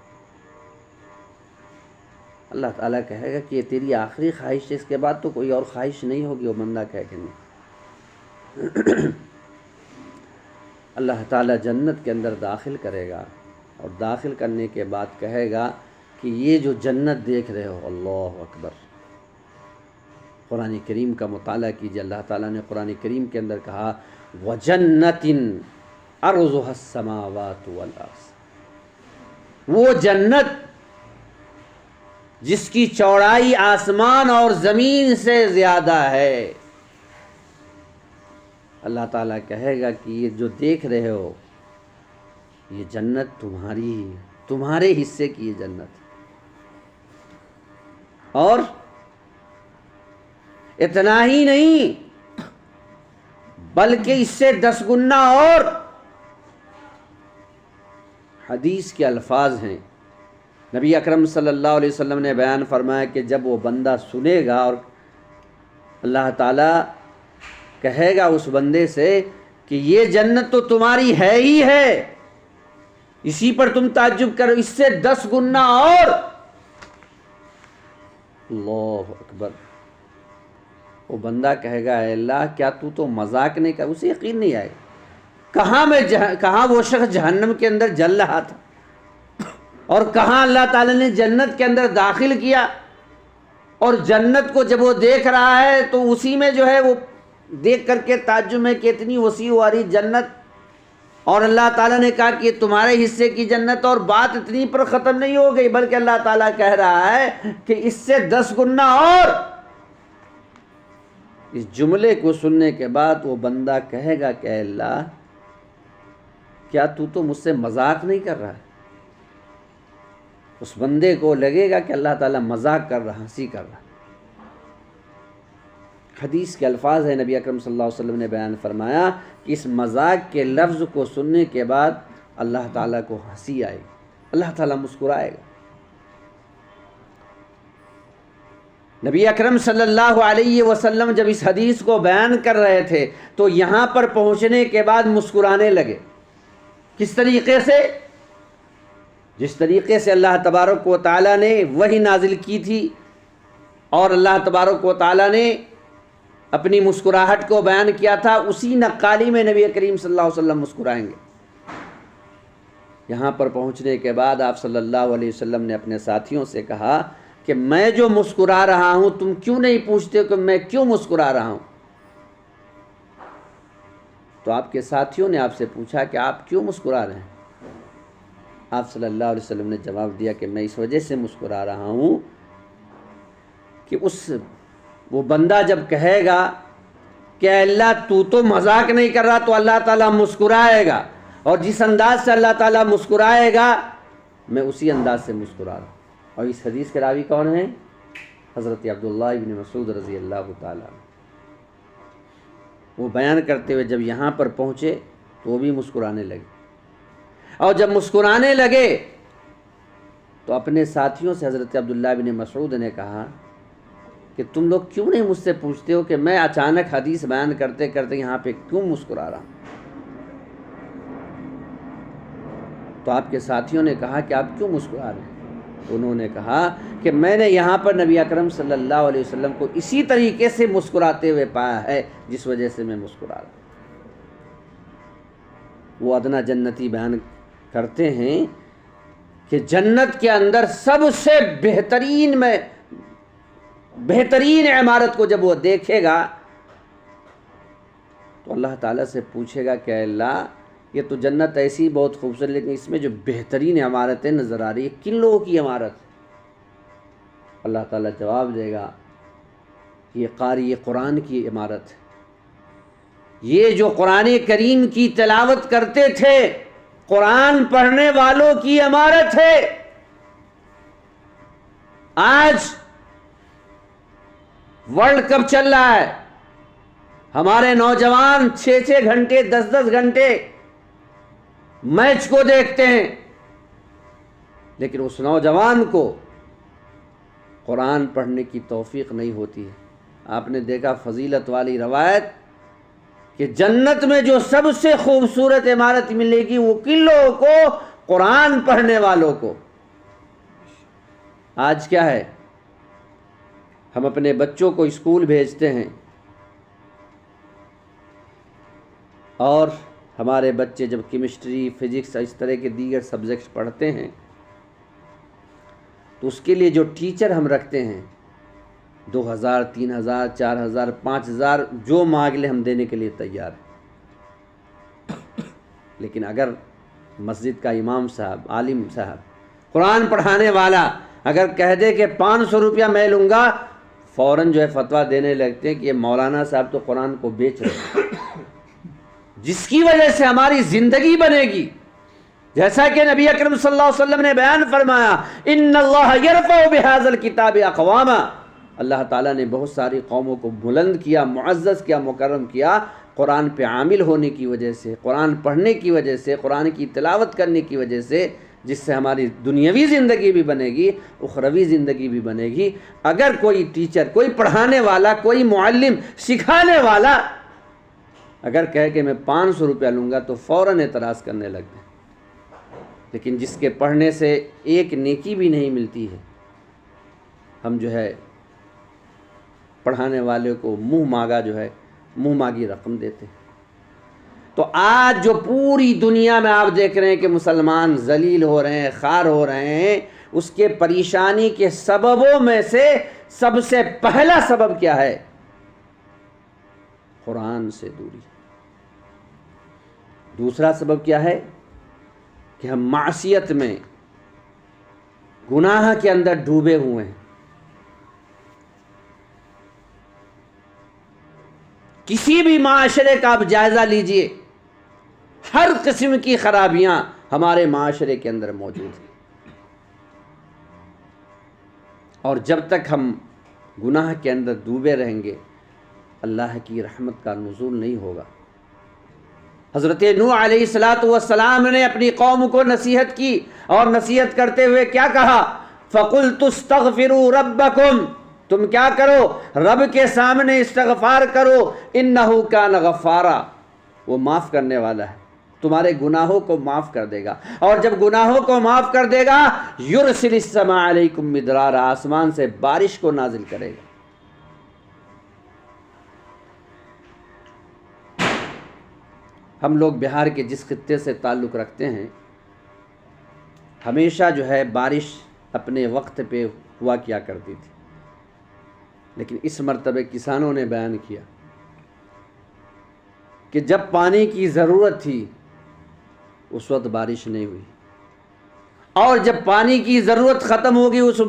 اللہ تعالیٰ کہے گا کہ یہ تیری آخری خواہش ہے، اس کے بعد تو کوئی اور خواہش نہیں ہوگی۔ وہ بندہ کہے کہ نہیں۔ اللہ تعالیٰ جنت کے اندر داخل کرے گا اور داخل کرنے کے بعد کہے گا کہ یہ جو جنت دیکھ رہے ہو، اللہ اکبر، قرآن کریم کا مطالعہ کیجیے۔ اللہ تعالیٰ نے قرآن کریم کے اندر کہا وَجَنَّةٍ عَرْضُهَا السَّمَاوَاتُ وَالْأَرْضُ، وہ جنت جس کی چوڑائی آسمان اور زمین سے زیادہ ہے۔ اللہ تعالیٰ کہے گا کہ یہ جو دیکھ رہے ہو یہ جنت تمہاری ہی ہے، تمہارے حصے کی یہ جنت، اور اتنا ہی نہیں بلکہ اس سے 10 گنا اور حدیث کے الفاظ ہیں. نبی اکرم صلی اللہ علیہ وسلم نے بیان فرمایا کہ جب وہ بندہ سنے گا اور اللہ تعالیٰ کہے گا اس بندے سے کہ یہ جنت تو تمہاری ہے ہی ہے، اسی پر تم تعجب کرو، اس سے 10 گنا اور. اللہ اکبر. وہ بندہ کہے گا اے اللہ کیا تو مذاق نہیں کر. اسے یقین نہیں آئے کہاں وہ شخص جہنم کے اندر جل رہا تھا اور کہاں اللہ تعالیٰ نے جنت کے اندر داخل کیا. اور جنت کو جب وہ دیکھ رہا ہے تو اسی میں جو ہے وہ دیکھ کر کے تعجب میں کہ اتنی وسیع واری جنت، اور اللہ تعالیٰ نے کہا کہ یہ تمہارے حصے کی جنت. اور بات اتنی پر ختم نہیں ہو گئی بلکہ اللہ تعالیٰ کہہ رہا ہے کہ اس سے 10 گنا اور. اس جملے کو سننے کے بعد وہ بندہ کہے گا کہ اے اللہ کیا تو مجھ سے مذاق نہیں کر رہا ہے. اس بندے کو لگے گا کہ اللہ تعالیٰ مذاق کر رہا، ہنسی کر رہا. حدیث کے الفاظ ہیں، نبی اکرم صلی اللہ علیہ وسلم نے بیان فرمایا کہ اس مذاق کے لفظ کو سننے کے بعد اللہ تعالیٰ کو ہنسی آئے گی، اللہ تعالیٰ مسکرائے گا. نبی اکرم صلی اللہ علیہ وسلم جب اس حدیث کو بیان کر رہے تھے تو یہاں پر پہنچنے کے بعد مسکرانے لگے. کس طریقے سے؟ جس طریقے سے اللہ تبارک و تعالیٰ نے وحی نازل کی تھی اور اللہ تبارک و تعالیٰ نے اپنی مسکراہٹ کو بیان کیا تھا، اسی نقالی میں نبی کریم صلی اللہ علیہ وسلم مسکرائیں گے. یہاں پر پہنچنے کے بعد آپ صلی اللہ علیہ وسلم نے اپنے ساتھیوں سے کہا کہ میں جو مسکرا رہا ہوں تم کیوں نہیں پوچھتے کہ میں کیوں مسکرا رہا ہوں؟ تو آپ کے ساتھیوں نے آپ سے پوچھا کہ آپ کیوں مسکرا رہے ہیں؟ آپ صلی اللہ علیہ وسلم نے جواب دیا کہ میں اس وجہ سے مسکرا رہا ہوں کہ وہ بندہ جب کہے گا کہ اے اللہ تو مذاق نہیں کر رہا، تو اللہ تعالیٰ مسکرائے گا، اور جس انداز سے اللہ تعالیٰ مسکرائے گا میں اسی انداز سے مسکرا رہا ہوں. اور اس حدیث کے راوی کون ہیں؟ حضرت عبداللہ ابن مسعود رضی اللہ تعالیٰ. وہ بیان کرتے ہوئے جب یہاں پر پہنچے تو وہ بھی مسکرانے لگے، اور جب مسکرانے لگے تو اپنے ساتھیوں سے حضرت عبداللہ ابن مسعود نے کہا کہ تم لوگ کیوں نہیں مجھ سے پوچھتے ہو کہ میں اچانک حدیث بیان کرتے کرتے یہاں پہ کیوں مسکرا رہا ہوں؟ تو آپ کے ساتھیوں نے کہا کہ آپ کیوں مسکرا رہے ہیں؟ انہوں نے کہا کہ میں نے یہاں پر نبی اکرم صلی اللہ علیہ وسلم کو اسی طریقے سے مسکراتے ہوئے پایا ہے جس وجہ سے میں مسکرا رہا ہوں. وہ ادنا جنتی بیان کرتے ہیں کہ جنت کے اندر سب سے بہترین عمارت کو جب وہ دیکھے گا تو اللہ تعالیٰ سے پوچھے گا کہ اے اللہ یہ تو جنت ایسی بہت خوبصورت، لیکن اس میں جو بہترین عمارتیں نظر آ رہی ہے کن لوگوں کی عمارت؟ اللہ تعالیٰ جواب دے گا یہ قاری قرآن کی عمارت ہے، یہ جو قرآن کریم کی تلاوت کرتے تھے قرآن پڑھنے والوں کی عمارت ہے. آج ورلڈ کپ چل رہا ہے، ہمارے نوجوان 6 گھنٹے 10 گھنٹے میچ کو دیکھتے ہیں، لیکن اس نوجوان کو قرآن پڑھنے کی توفیق نہیں ہوتی ہے. آپ نے دیکھا فضیلت والی روایت کہ جنت میں جو سب سے خوبصورت عمارت ملے گی وہ کن لوگوں کو؟ قرآن پڑھنے والوں کو. آج کیا ہے، ہم اپنے بچوں کو اسکول بھیجتے ہیں اور ہمارے بچے جب کیمسٹری، فزکس اس طرح کے دیگر سبجیکٹس پڑھتے ہیں تو اس کے لیے جو ٹیچر ہم رکھتے ہیں 2000 3000 4000 5000 جو مانگ لے ہم دینے کے لیے تیار ہیں. لیکن اگر مسجد کا امام صاحب، عالم صاحب، قرآن پڑھانے والا اگر کہہ دے کہ 500 روپیہ میں لوں گا، فوراً جو ہے فتویٰ دینے لگتے ہیں کہ یہ مولانا صاحب تو قرآن کو بیچ رہے ہیں، جس کی وجہ سے ہماری زندگی بنے گی. جیسا کہ نبی اکرم صلی اللہ علیہ وسلم نے بیان فرمایا ان اللہ یرفع بہذا الکتاب اقواما، اللہ تعالیٰ نے بہت ساری قوموں کو بلند کیا، معزز کیا، مکرم کیا قرآن پہ عامل ہونے کی وجہ سے، قرآن پڑھنے کی وجہ سے، قرآن کی تلاوت کرنے کی وجہ سے، جس سے ہماری دنیاوی زندگی بھی بنے گی، اخروی زندگی بھی بنے گی۔ اگر کوئی ٹیچر، کوئی پڑھانے والا، کوئی معلم، سکھانے والا اگر کہے کہ میں 500 روپیہ لوں گا تو فوراً اعتراض کرنے لگ گئے، لیکن جس کے پڑھنے سے ایک نیکی بھی نہیں ملتی ہے، ہم جو ہے پڑھانے والے کو منہ مانگی رقم دیتے ہیں۔ تو آج جو پوری دنیا میں آپ دیکھ رہے ہیں کہ مسلمان ذلیل ہو رہے ہیں، خوار ہو رہے ہیں، اس کے پریشانی کے سببوں میں سے سب سے پہلا سبب کیا ہے؟ قرآن سے دوری۔ دوسرا سبب کیا ہے؟ کہ ہم معصیت میں، گناہ کے اندر ڈوبے ہوئے ہیں۔ کسی بھی معاشرے کا آپ جائزہ لیجئے، ہر قسم کی خرابیاں ہمارے معاشرے کے اندر موجود ہیں، اور جب تک ہم گناہ کے اندر ڈوبے رہیں گے اللہ کی رحمت کا نزول نہیں ہوگا۔ حضرت نوح علیہ السلام نے اپنی قوم کو نصیحت کی، اور نصیحت کرتے ہوئے کیا کہا؟ فَقُلْتُ اسْتَغْفِرُوا رَبَّكُمْ، تم کیا کرو؟ رب کے سامنے استغفار کرو، اِنَّهُ كَانَ غَفَّارًا، وہ معاف کرنے والا ہے، تمہارے گناہوں کو معاف کر دے گا۔ اور جب گناہوں کو معاف کر دے گا، يُرْسِلِ السَّمَاءَ عَلَيْكُمْ مِدْرَارًا، آسمان سے بارش کو نازل کرے گا۔ ہم لوگ بہار کے جس خطے سے تعلق رکھتے ہیں، ہمیشہ جو ہے بارش اپنے وقت پہ ہوا کیا کرتی تھی، لیکن اس مرتبہ کسانوں نے بیان کیا کہ جب پانی کی ضرورت تھی اس وقت بارش نہیں ہوئی، اور جب پانی کی ضرورت ختم ہوگی اس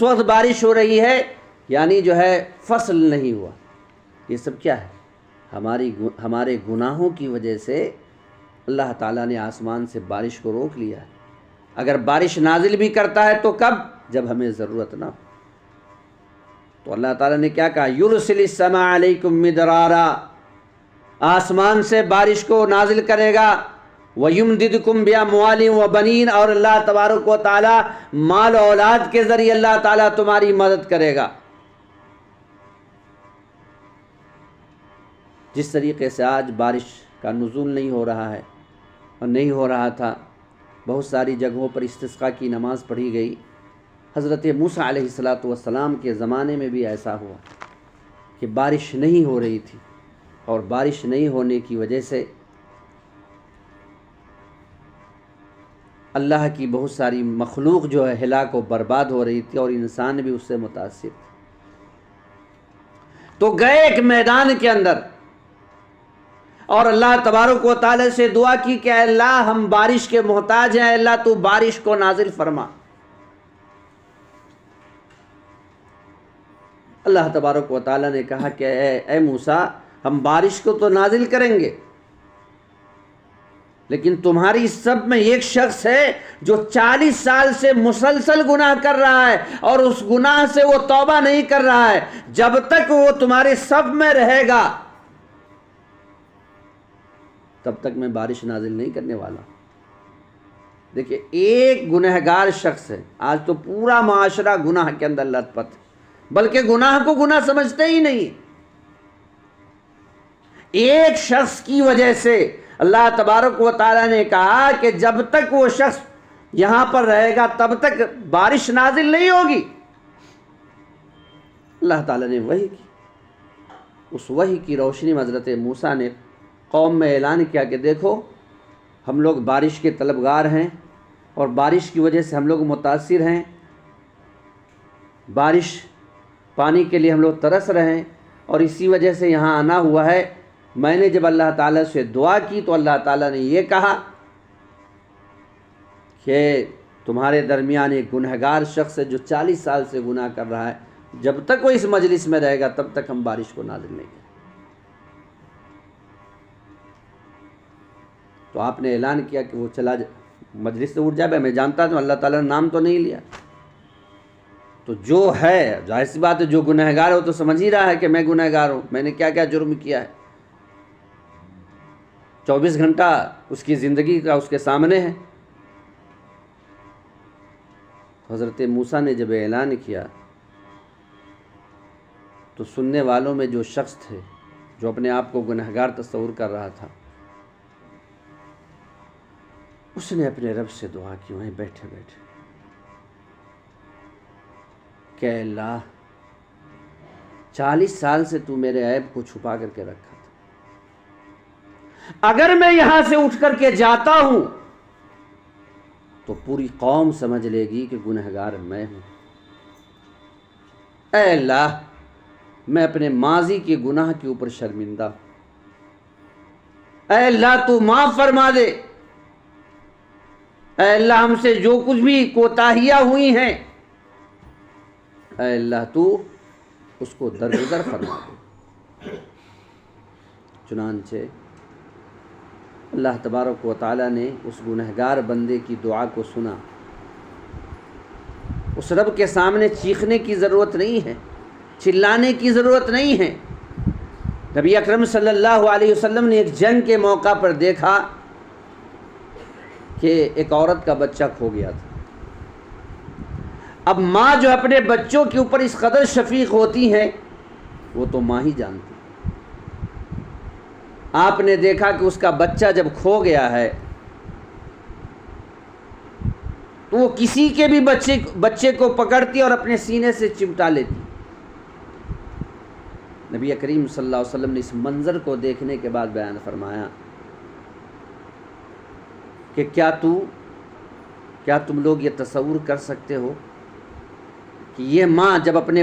وقت بارش ہو رہی ہے، یعنی جو ہے فصل نہیں ہوا۔ یہ سب کیا ہے؟ ہمارے گناہوں کی وجہ سے اللہ تعالیٰ نے آسمان سے بارش کو روک لیا ہے۔ اگر بارش نازل بھی کرتا ہے تو کب؟ جب ہمیں ضرورت نہ ہو۔ تو اللہ تعالیٰ نے کیا کہا؟ یرسل السماء علیکم مدرارا، آسمان سے بارش کو نازل کرے گا، وَيُمْدِدْكُمْ بِأَمْوَالٍ وَبَنِينَ، اور اللہ تبارک و تعالیٰ مال و اولاد کے ذریعے اللہ تعالیٰ تمہاری مدد کرے گا۔ جس طریقے سے آج بارش کا نزول نہیں ہو رہا ہے اور نہیں ہو رہا تھا، بہت ساری جگہوں پر استسقاء کی نماز پڑھی گئی۔ حضرت موسیٰ علیہ السلام کے زمانے میں بھی ایسا ہوا کہ بارش نہیں ہو رہی تھی، اور بارش نہیں ہونے کی وجہ سے اللہ کی بہت ساری مخلوق جو ہے ہلاک و برباد ہو رہی تھی، اور انسان بھی اس سے متاثر تھے۔ تو گئے ایک میدان کے اندر، اور اللہ تبارک و تعالی سے دعا کی کہ اے اللہ ہم بارش کے محتاج ہیں، اے اللہ تو بارش کو نازل فرما۔ اللہ تبارک و تعالی نے کہا کہ اے موسیٰ ہم بارش کو تو نازل کریں گے، لیکن تمہاری سب میں ایک شخص ہے جو 40 سال سے مسلسل گناہ کر رہا ہے، اور اس گناہ سے وہ توبہ نہیں کر رہا ہے۔ جب تک وہ تمہارے سب میں رہے گا تب تک میں بارش نازل نہیں کرنے والا۔ دیکھیں، ایک گنہگار شخص ہے، آج تو پورا معاشرہ گناہ کے اندر لت پت، بلکہ گناہ کو گناہ سمجھتے ہی نہیں۔ ایک شخص کی وجہ سے اللہ تبارک و تعالی نے کہا کہ جب تک وہ شخص یہاں پر رہے گا تب تک بارش نازل نہیں ہوگی۔ اللہ تعالی نے وحی کی، اس وحی کی روشنی میں حضرت موسیٰ نے قوم میں اعلان کیا کہ دیکھو ہم لوگ بارش کے طلبگار ہیں، اور بارش کی وجہ سے ہم لوگ متاثر ہیں، بارش پانی کے لیے ہم لوگ ترس رہے ہیں، اور اسی وجہ سے یہاں آنا ہوا ہے۔ میں نے جب اللہ تعالیٰ سے دعا کی تو اللہ تعالیٰ نے یہ کہا کہ تمہارے درمیان ایک گنہگار شخص ہے جو 40 سال سے گناہ کر رہا ہے، جب تک وہ اس مجلس میں رہے گا تب تک ہم بارش کو نازل نہیں کریں۔ تو آپ نے اعلان کیا کہ وہ چلا مجلس سے اٹھ جائے۔ میں جانتا ہوں اللہ تعالیٰ نے نام تو نہیں لیا، تو جو ہے ظاہر سی بات ہے جو گنہگار ہے وہ تو سمجھ ہی رہا ہے کہ میں گنہگار ہوں، میں نے کیا کیا جرم کیا ہے۔ 24 گھنٹہ اس کی زندگی کا اس کے سامنے ہے۔ حضرت موسیٰ نے جب اعلان کیا تو سننے والوں میں جو شخص تھے جو اپنے آپ کو گنہگار تصور کر رہا تھا، اس نے اپنے رب سے دعا کی وہیں بیٹھے بیٹھے کہ اے اللہ 40 سال سے تو میرے عیب کو چھپا کر کے رکھا تھا، اگر میں یہاں سے اٹھ کر کے جاتا ہوں تو پوری قوم سمجھ لے گی کہ گنہگار میں ہوں۔ اے اللہ میں اپنے ماضی کے گناہ کے اوپر شرمندہ ہوں، اے اللہ تو معاف فرما دے، اے اللہ ہم سے جو کچھ بھی کوتاہیاں ہوئی ہیں اے اللہ تو اس کو درگزر فرما دے۔ چنانچہ اللہ تبارک و تعالیٰ نے اس گنہگار بندے کی دعا کو سنا۔ اس رب کے سامنے چیخنے کی ضرورت نہیں ہے، چلانے کی ضرورت نہیں ہے۔ نبی اکرم صلی اللہ علیہ وسلم نے ایک جنگ کے موقع پر دیکھا کہ ایک عورت کا بچہ کھو گیا تھا۔ اب ماں جو اپنے بچوں کے اوپر اس قدر شفیق ہوتی ہیں وہ تو ماں ہی جانتی۔ آپ نے دیکھا کہ اس کا بچہ جب کھو گیا ہے تو وہ کسی کے بھی بچے کو پکڑتی اور اپنے سینے سے چمٹا لیتی۔ نبی کریم صلی اللہ علیہ وسلم نے اس منظر کو دیکھنے کے بعد بیان فرمایا کہ کیا تم لوگ یہ تصور کر سکتے ہو کہ یہ ماں جب اپنے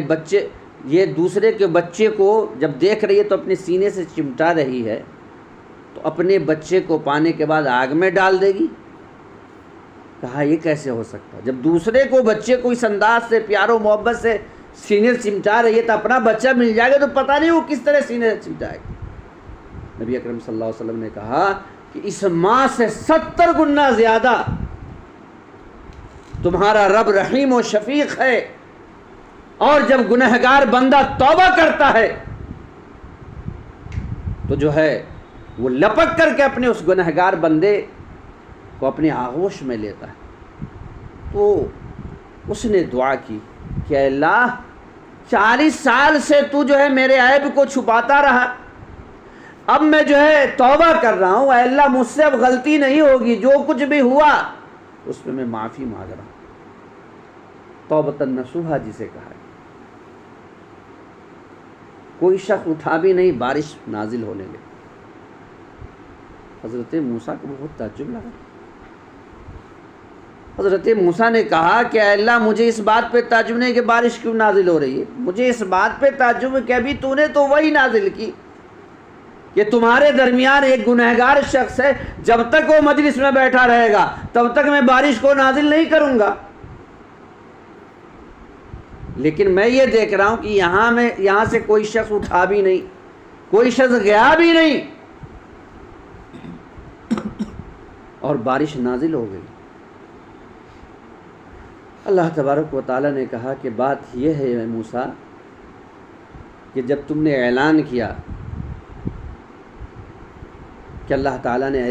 یہ دوسرے کے بچے کو جب دیکھ رہی ہے تو اپنے سینے سے چمٹا رہی ہے تو اپنے بچے کو پانے کے بعد آگ میں ڈال دے گی؟ کہا یہ کیسے ہو سکتا؟ جب دوسرے کو بچے کو اس انداز سے پیار و محبت سے سینے سے چمٹا رہی ہے تو اپنا بچہ مل جائے گا تو پتہ نہیں وہ کس طرح سینے سے چمٹائے گا۔ نبی اکرم صلی اللہ علیہ وسلم نے کہا کہ اس ماں سے 70 گنا زیادہ تمہارا رب رحیم و شفیق ہے، اور جب گنہگار بندہ توبہ کرتا ہے تو جو ہے وہ لپک کر کے اپنے اس گنہگار بندے کو اپنے آغوش میں لیتا ہے۔ تو اس نے دعا کی کہ اے اللہ 40 سال سے تو جو ہے میرے عیب کو چھپاتا رہا، اب میں جو ہے توبہ کر رہا ہوں، اے اللہ مجھ سے اب غلطی نہیں ہوگی، جو کچھ بھی ہوا اس میں معافی مانگ رہا ہوں۔ توبۃ نصوحہ جسے کہا ہے۔ کوئی شخص اٹھا بھی نہیں، بارش نازل ہونے لگی۔ حضرت موسیٰ کو بہت تعجب لگا۔ حضرت موسیٰ نے کہا کہ اے اللہ مجھے اس بات پہ تعجب نہیں کہ بارش کیوں نازل ہو رہی ہے، مجھے اس بات پہ تعجب ہے کہ ابھی تو نے تو وہی نازل کی کہ تمہارے درمیان ایک گنہگار شخص ہے، جب تک وہ مجلس میں بیٹھا رہے گا تب تک میں بارش کو نازل نہیں کروں گا۔ لیکن میں یہ دیکھ رہا ہوں کہ یہاں سے کوئی شخص اٹھا بھی نہیں، کوئی شخص گیا بھی نہیں، اور بارش نازل ہو گئی۔ اللہ تبارک و تعالیٰ نے کہا کہ بات یہ ہے اے موسیٰ کہ جب تم نے اعلان کیا کہ اللہ تعالیٰ نے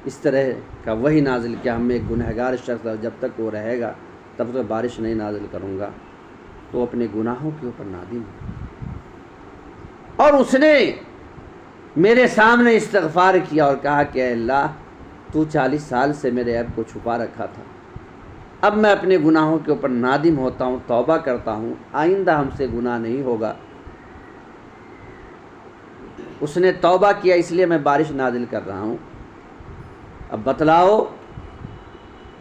اس طرح کا وحی نازل کیا، ہم میں ایک گنہگار شخص ہے، جب تک وہ رہے گا تب تک بارش نہیں نازل کروں گا، تو اپنے گناہوں کے اوپر نادم اور اس نے میرے سامنے استغفار کیا اور کہا کہ اے اللہ تو 40 سال سے میرے عیب کو چھپا رکھا تھا، اب میں اپنے گناہوں کے اوپر نادم ہوتا ہوں، توبہ کرتا ہوں، آئندہ ہم سے گناہ نہیں ہوگا۔ اس نے توبہ کیا، اس لیے میں بارش نازل کر رہا ہوں۔ اب بتلاؤ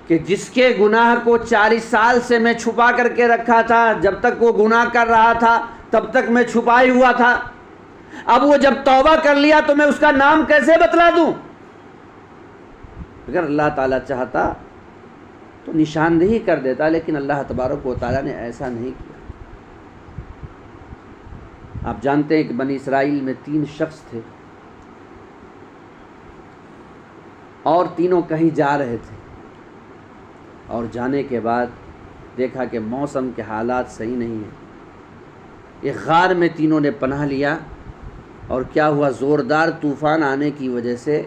کہ جس کے گناہ کو 40 سال سے میں چھپا کر کے رکھا تھا، جب تک وہ گناہ کر رہا تھا تب تک میں چھپائے ہوا تھا، اب وہ جب توبہ کر لیا تو میں اس کا نام کیسے بتلا دوں؟ اگر اللہ تعالیٰ چاہتا تو نشاندہی کر دیتا، لیکن اللہ تبارک و تعالیٰ نے ایسا نہیں کیا۔ آپ جانتے ہیں کہ بنی اسرائیل میں 3 شخص تھے اور تینوں کہیں جا رہے تھے، اور جانے کے بعد دیکھا کہ موسم کے حالات صحیح نہیں ہیں۔ ایک غار میں تینوں نے پناہ لیا، اور کیا ہوا، زوردار طوفان آنے کی وجہ سے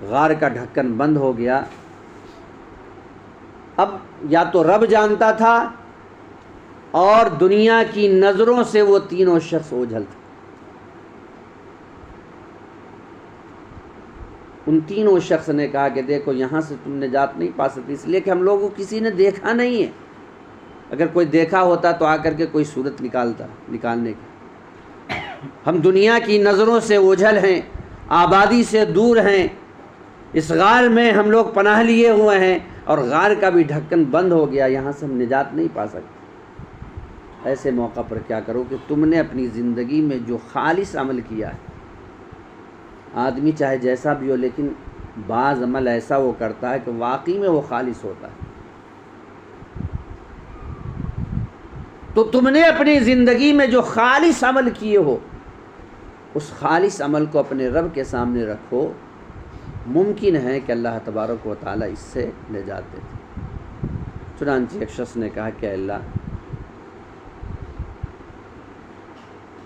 غار کا ڈھکن بند ہو گیا۔ اب یا تو رب جانتا تھا اور دنیا کی نظروں سے وہ تینوں شخص اوجھل تھے۔ ان تینوں شخص نے کہا کہ دیکھو یہاں سے تم نجات نہیں پا سکتی، اس لیے کہ ہم لوگوں کو کسی نے دیکھا نہیں ہے۔ اگر کوئی دیکھا ہوتا تو آ کر کے کوئی صورت نکالنے کی۔ ہم دنیا کی نظروں سے اوجھل ہیں، آبادی سے دور ہیں، اس غار میں ہم لوگ پناہ لیے ہوئے ہیں اور غار کا بھی ڈھکن بند ہو گیا، یہاں سے ہم نجات نہیں پا سکتے۔ ایسے موقع پر کیا کرو کہ تم نے اپنی زندگی میں جو خالص عمل کیا ہے، آدمی چاہے جیسا بھی ہو لیکن بعض عمل ایسا وہ کرتا ہے کہ واقعی میں وہ خالص ہوتا ہے، تو تم نے اپنی زندگی میں جو خالص عمل کیے ہو اس خالص عمل کو اپنے رب کے سامنے رکھو، ممکن ہے کہ اللہ تبارک و تعالیٰ اس سے نجات دے۔ چنانچہ ایک شخص نے کہا کہ اللہ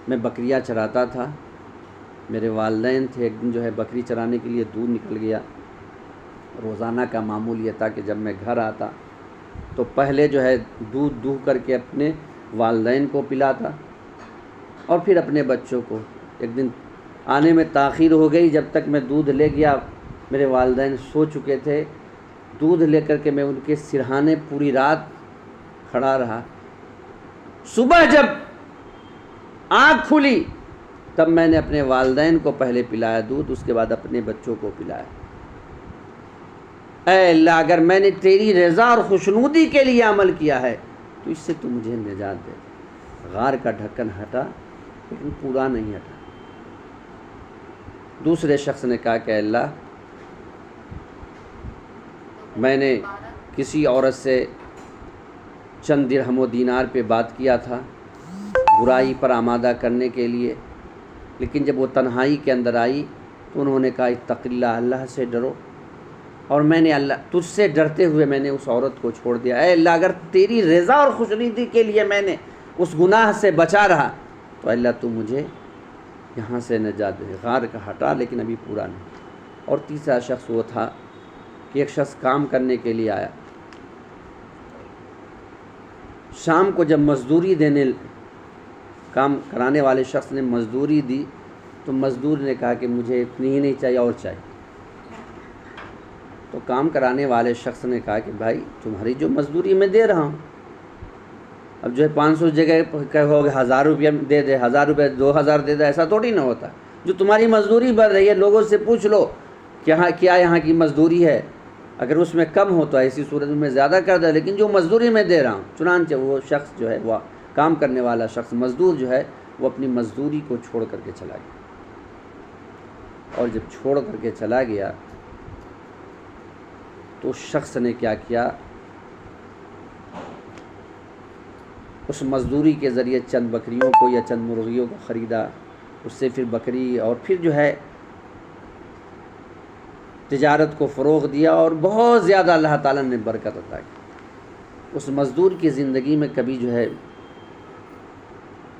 میں بکریاں چراتا تھا، میرے والدین تھے، ایک دن جو ہے بکری چرانے کے لیے دور نکل گیا۔ روزانہ کا معمول یہ تھا کہ جب میں گھر آتا تو پہلے جو ہے دودھ دوہ کر کے اپنے والدین کو پلاتا اور پھر اپنے بچوں کو۔ ایک دن آنے میں تاخیر ہو گئی، جب تک میں دودھ لے گیا میرے والدین سو چکے تھے۔ دودھ لے کر کے میں ان کے سرہانے پوری رات کھڑا رہا۔ صبح جب آنکھ کھلی تب میں نے اپنے والدین کو پہلے پلایا دودھ، اس کے بعد اپنے بچوں کو پلایا۔ اے اللہ اگر میں نے تیری رضا اور خوشنودی کے لیے عمل کیا ہے تو اس سے تو مجھے نجات دے۔ غار کا ڈھکن ہٹا لیکن پورا نہیں ہٹا۔ دوسرے شخص نے کہا کہ اللہ میں نے کسی عورت سے چند درہم و دینار پہ بات کیا تھا برائی پر آمادہ کرنے کے لیے، لیکن جب وہ تنہائی کے اندر آئی تو انہوں نے کہا اتق اللہ، اللہ سے ڈرو، اور میں نے اللہ تجھ سے ڈرتے ہوئے میں نے اس عورت کو چھوڑ دیا۔ اے اللہ اگر تیری رضا اور خوشنودی کے لیے میں نے اس گناہ سے بچا رہا تو اللہ تو مجھے یہاں سے نجات دے۔ غار کا ہٹا لیکن ابھی پورا نہیں۔ اور تیسرا شخص وہ تھا کہ ایک شخص کام کرنے کے لیے آیا، شام کو جب مزدوری کام کرانے والے شخص نے مزدوری دی تو مزدور نے کہا کہ مجھے اتنی ہی نہیں چاہیے اور چاہیے۔ تو کام کرانے والے شخص نے کہا کہ بھائی تمہاری جو مزدوری میں دے رہا ہوں، اب جو ہے 500 جگہ کہو گے 1000 روپیہ دے دے، 1000 روپے 2000 دے دے، ایسا تھوڑی نہ ہوتا۔ جو تمہاری مزدوری بڑھ رہی ہے لوگوں سے پوچھ لو کہ کیا یہاں کی مزدوری ہے، اگر اس میں کم ہو تو ایسی صورت میں زیادہ کر دے، لیکن جو مزدوری میں دے رہا ہوں۔ چنانچہ وہ شخص جو ہے وہ کام کرنے والا شخص مزدور جو ہے وہ اپنی مزدوری کو چھوڑ کر کے چلا گیا، اور جب چھوڑ کر کے چلا گیا تو اس شخص نے کیا کیا، اس مزدوری کے ذریعے چند بکریوں کو یا چند مرغیوں کو خریدا، اس سے پھر بکری اور پھر جو ہے تجارت کو فروغ دیا اور بہت زیادہ اللہ تعالیٰ نے برکت عطا کی۔ اس مزدور کی زندگی میں کبھی جو ہے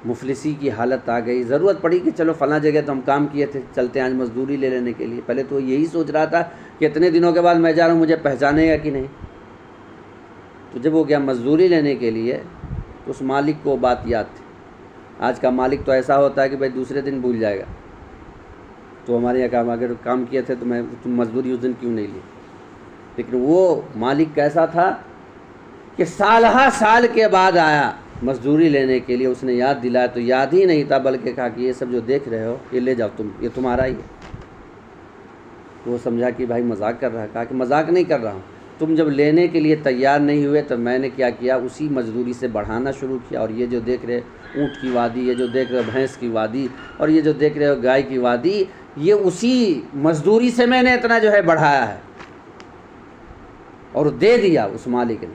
مفلسی کی حالت آ گئی، ضرورت پڑی کہ چلو فلاں جگہ تو ہم کام کیے تھے، چلتے ہیں آج مزدوری لے لینے کے لیے۔ پہلے تو یہی سوچ رہا تھا کہ اتنے دنوں کے بعد میں جا رہا ہوں مجھے پہچانے گا کہ نہیں۔ تو جب وہ گیا مزدوری لینے کے لیے تو اس مالک کو بات یاد تھی۔ آج کا مالک تو ایسا ہوتا ہے کہ بھائی دوسرے دن بھول جائے گا، تو ہمارے یہاں کام اگر کام کیے تھے تو تم مزدوری اس دن کیوں نہیں لی۔ لیکن وہ مالک کیسا تھا کہ سالہ سال کے بعد آیا مزدوری لینے کے لیے، اس نے یاد دلایا تو یاد ہی نہیں تھا، بلکہ کہا کہ یہ سب جو دیکھ رہے ہو یہ لے جاؤ تم، یہ تمہارا ہی ہے۔ وہ سمجھا کہ بھائی مذاق کر رہا ہے، کہا کہ مذاق نہیں کر رہا ہوں، تم جب لینے کے لیے تیار نہیں ہوئے تو میں نے کیا کیا، اسی مزدوری سے بڑھانا شروع کیا، اور یہ جو دیکھ رہے اونٹ کی وادی، یہ جو دیکھ رہے بھینس کی وادی، اور یہ جو دیکھ رہے ہو گائے کی وادی، یہ اسی مزدوری سے میں نے اتنا جو ہے بڑھایا ہے، اور دے دیا اس مالک نے۔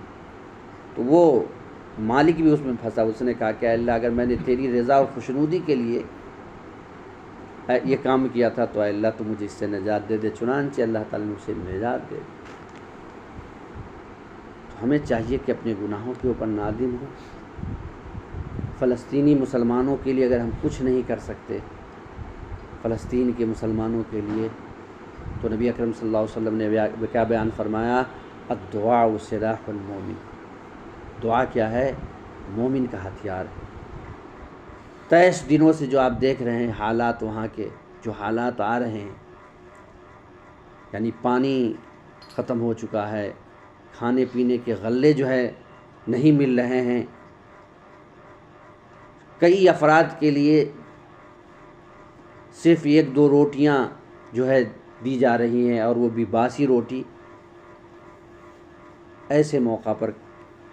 تو وہ مالک بھی اس میں پھنسا، اس نے کہا کہ اللہ اگر میں نے تیری رضا اور خوشنودی کے لیے یہ کام کیا تھا تو اللہ تو مجھے اس سے نجات دے دے۔ چنانچہ اللہ تعالیٰ نے اسے نجات دے۔ تو ہمیں چاہیے کہ اپنے گناہوں کے اوپر نادم ہو۔ فلسطینی مسلمانوں کے لیے اگر ہم کچھ نہیں کر سکتے، فلسطین کے مسلمانوں کے لیے، تو تو نبی اکرم صلی اللہ علیہ وسلم نے کیا بیان فرمایا؟ الدعاء سلاح المومن، دعا کیا ہے؟ مومن کا ہتھیار ہے۔ 23 دنوں سے جو آپ دیکھ رہے ہیں حالات، وہاں کے جو حالات آ رہے ہیں، یعنی پانی ختم ہو چکا ہے، کھانے پینے کے غلے جو ہے نہیں مل رہے ہیں، کئی افراد کے لیے صرف 1-2 روٹیاں جو ہے دی جا رہی ہیں، اور وہ بھی باسی روٹی۔ ایسے موقع پر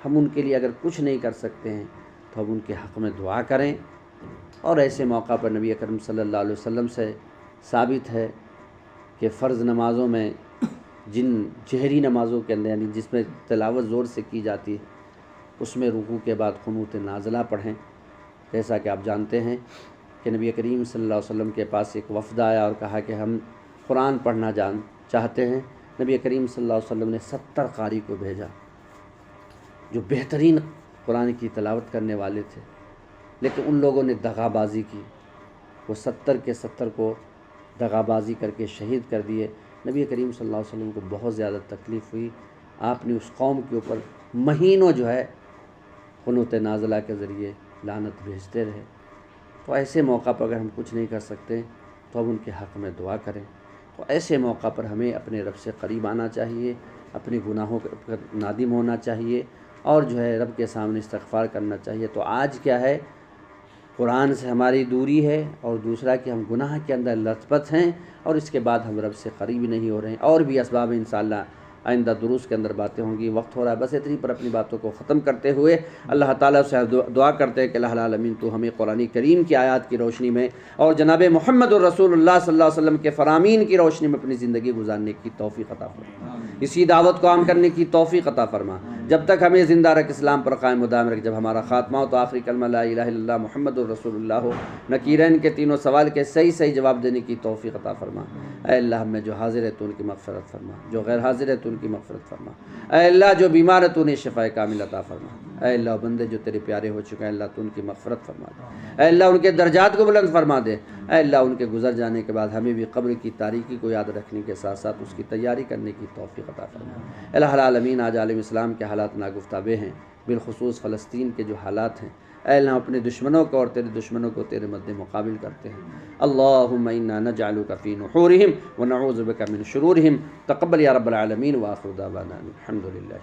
ہم ان کے لیے اگر کچھ نہیں کر سکتے ہیں تو ہم ان کے حق میں دعا کریں۔ اور ایسے موقع پر نبی اکرم صلی اللہ علیہ وسلم سے ثابت ہے کہ فرض نمازوں میں، جن جہری نمازوں کے اندر یعنی جس میں تلاوت زور سے کی جاتی ہے، اس میں رکوع کے بعد قنوت نازلہ پڑھیں۔ جیسا کہ آپ جانتے ہیں کہ نبی کریم صلی اللہ علیہ وسلم کے پاس ایک وفد آیا اور کہا کہ ہم قرآن پڑھنا چاہتے ہیں۔ نبی کریم صلی اللہ علیہ وسلم نے 70 قاری کو بھیجا جو بہترین قرآن کی تلاوت کرنے والے تھے، لیکن ان لوگوں نے دغا بازی کی، وہ 70 کے 70 کو دغا بازی کر کے شہید کر دیے۔ نبی کریم صلی اللہ علیہ وسلم کو بہت زیادہ تکلیف ہوئی، آپ نے اس قوم کے اوپر مہینوں جو ہے قنوت نازلہ کے ذریعے لعنت بھیجتے رہے۔ تو ایسے موقع پر اگر ہم کچھ نہیں کر سکتے تو ہم ان کے حق میں دعا کریں۔ تو ایسے موقع پر ہمیں اپنے رب سے قریب آنا چاہیے، اپنے گناہوں پر نادم ہونا چاہیے، اور جو ہے رب کے سامنے استغفار کرنا چاہیے۔ تو آج کیا ہے، قرآن سے ہماری دوری ہے، اور دوسرا کہ ہم گناہ کے اندر لت پت ہیں، اور اس کے بعد ہم رب سے قریب نہیں ہو رہے ہیں۔ اور بھی اسباب انشاءاللہ آئندہ دروس کے اندر باتیں ہوں گی، وقت ہو رہا ہے، بس اتنی پر اپنی باتوں کو ختم کرتے ہوئے اللہ تعالیٰ سے دعا کرتے ہیں کہ اللہ العالمین تو ہمیں قرآن کریم کی آیات کی روشنی میں اور جناب محمد الرسول اللہ صلی اللہ علیہ وسلم کے فرامین کی روشنی میں اپنی زندگی گزارنے کی توفیق عطا فرما، اسی دعوت کو عام کرنے کی توفیق عطا فرما۔ جب تک ہمیں زندہ رکھ، اسلام پر قائم و دائم رکھ، جب ہمارا خاتمہ ہو تو آخری کلمہ لا الہ الا اللہ محمد الرسول اللہ ہو۔ نکیرین کے تینوں سوال کے صحیح جواب دینے کی توفیق عطا فرما۔ اے اللہ ہم میں جو حاضر ہے تو ان کی مغفرت فرما، جو غیر حاضر ہے تو ان کی مغفرت فرما۔ اے اللہ جو بیمار ہے تو انہیں شفاء کامل عطا فرما۔ اے اللہ بندے جو تیرے پیارے ہو چکے ہیں اللہ تو ان کی مغفرت فرما دے۔ اے اللہ ان کے درجات کو بلند فرما دے۔ اے اللہ ان کے گزر جانے کے بعد ہمیں بھی قبر کی تاریکی کو یاد رکھنے کے ساتھ ساتھ اس کی تیاری کرنے کی توفیق عطا فرما۔ الہ العالمین آج عالم اسلام کے حالات ناگفتہ ہیں، بالخصوص فلسطین کے جو حالات ہیں، اے اللہ اپنے دشمنوں کو اور تیرے دشمنوں کو تیرے مد مقابل کرتے ہیں۔ اللہم انا نجعلک فی نحورہم ونعوذ بک من شرورہم، تقبل یا رب العالمین، وآخر دعوانا الحمدللہ۔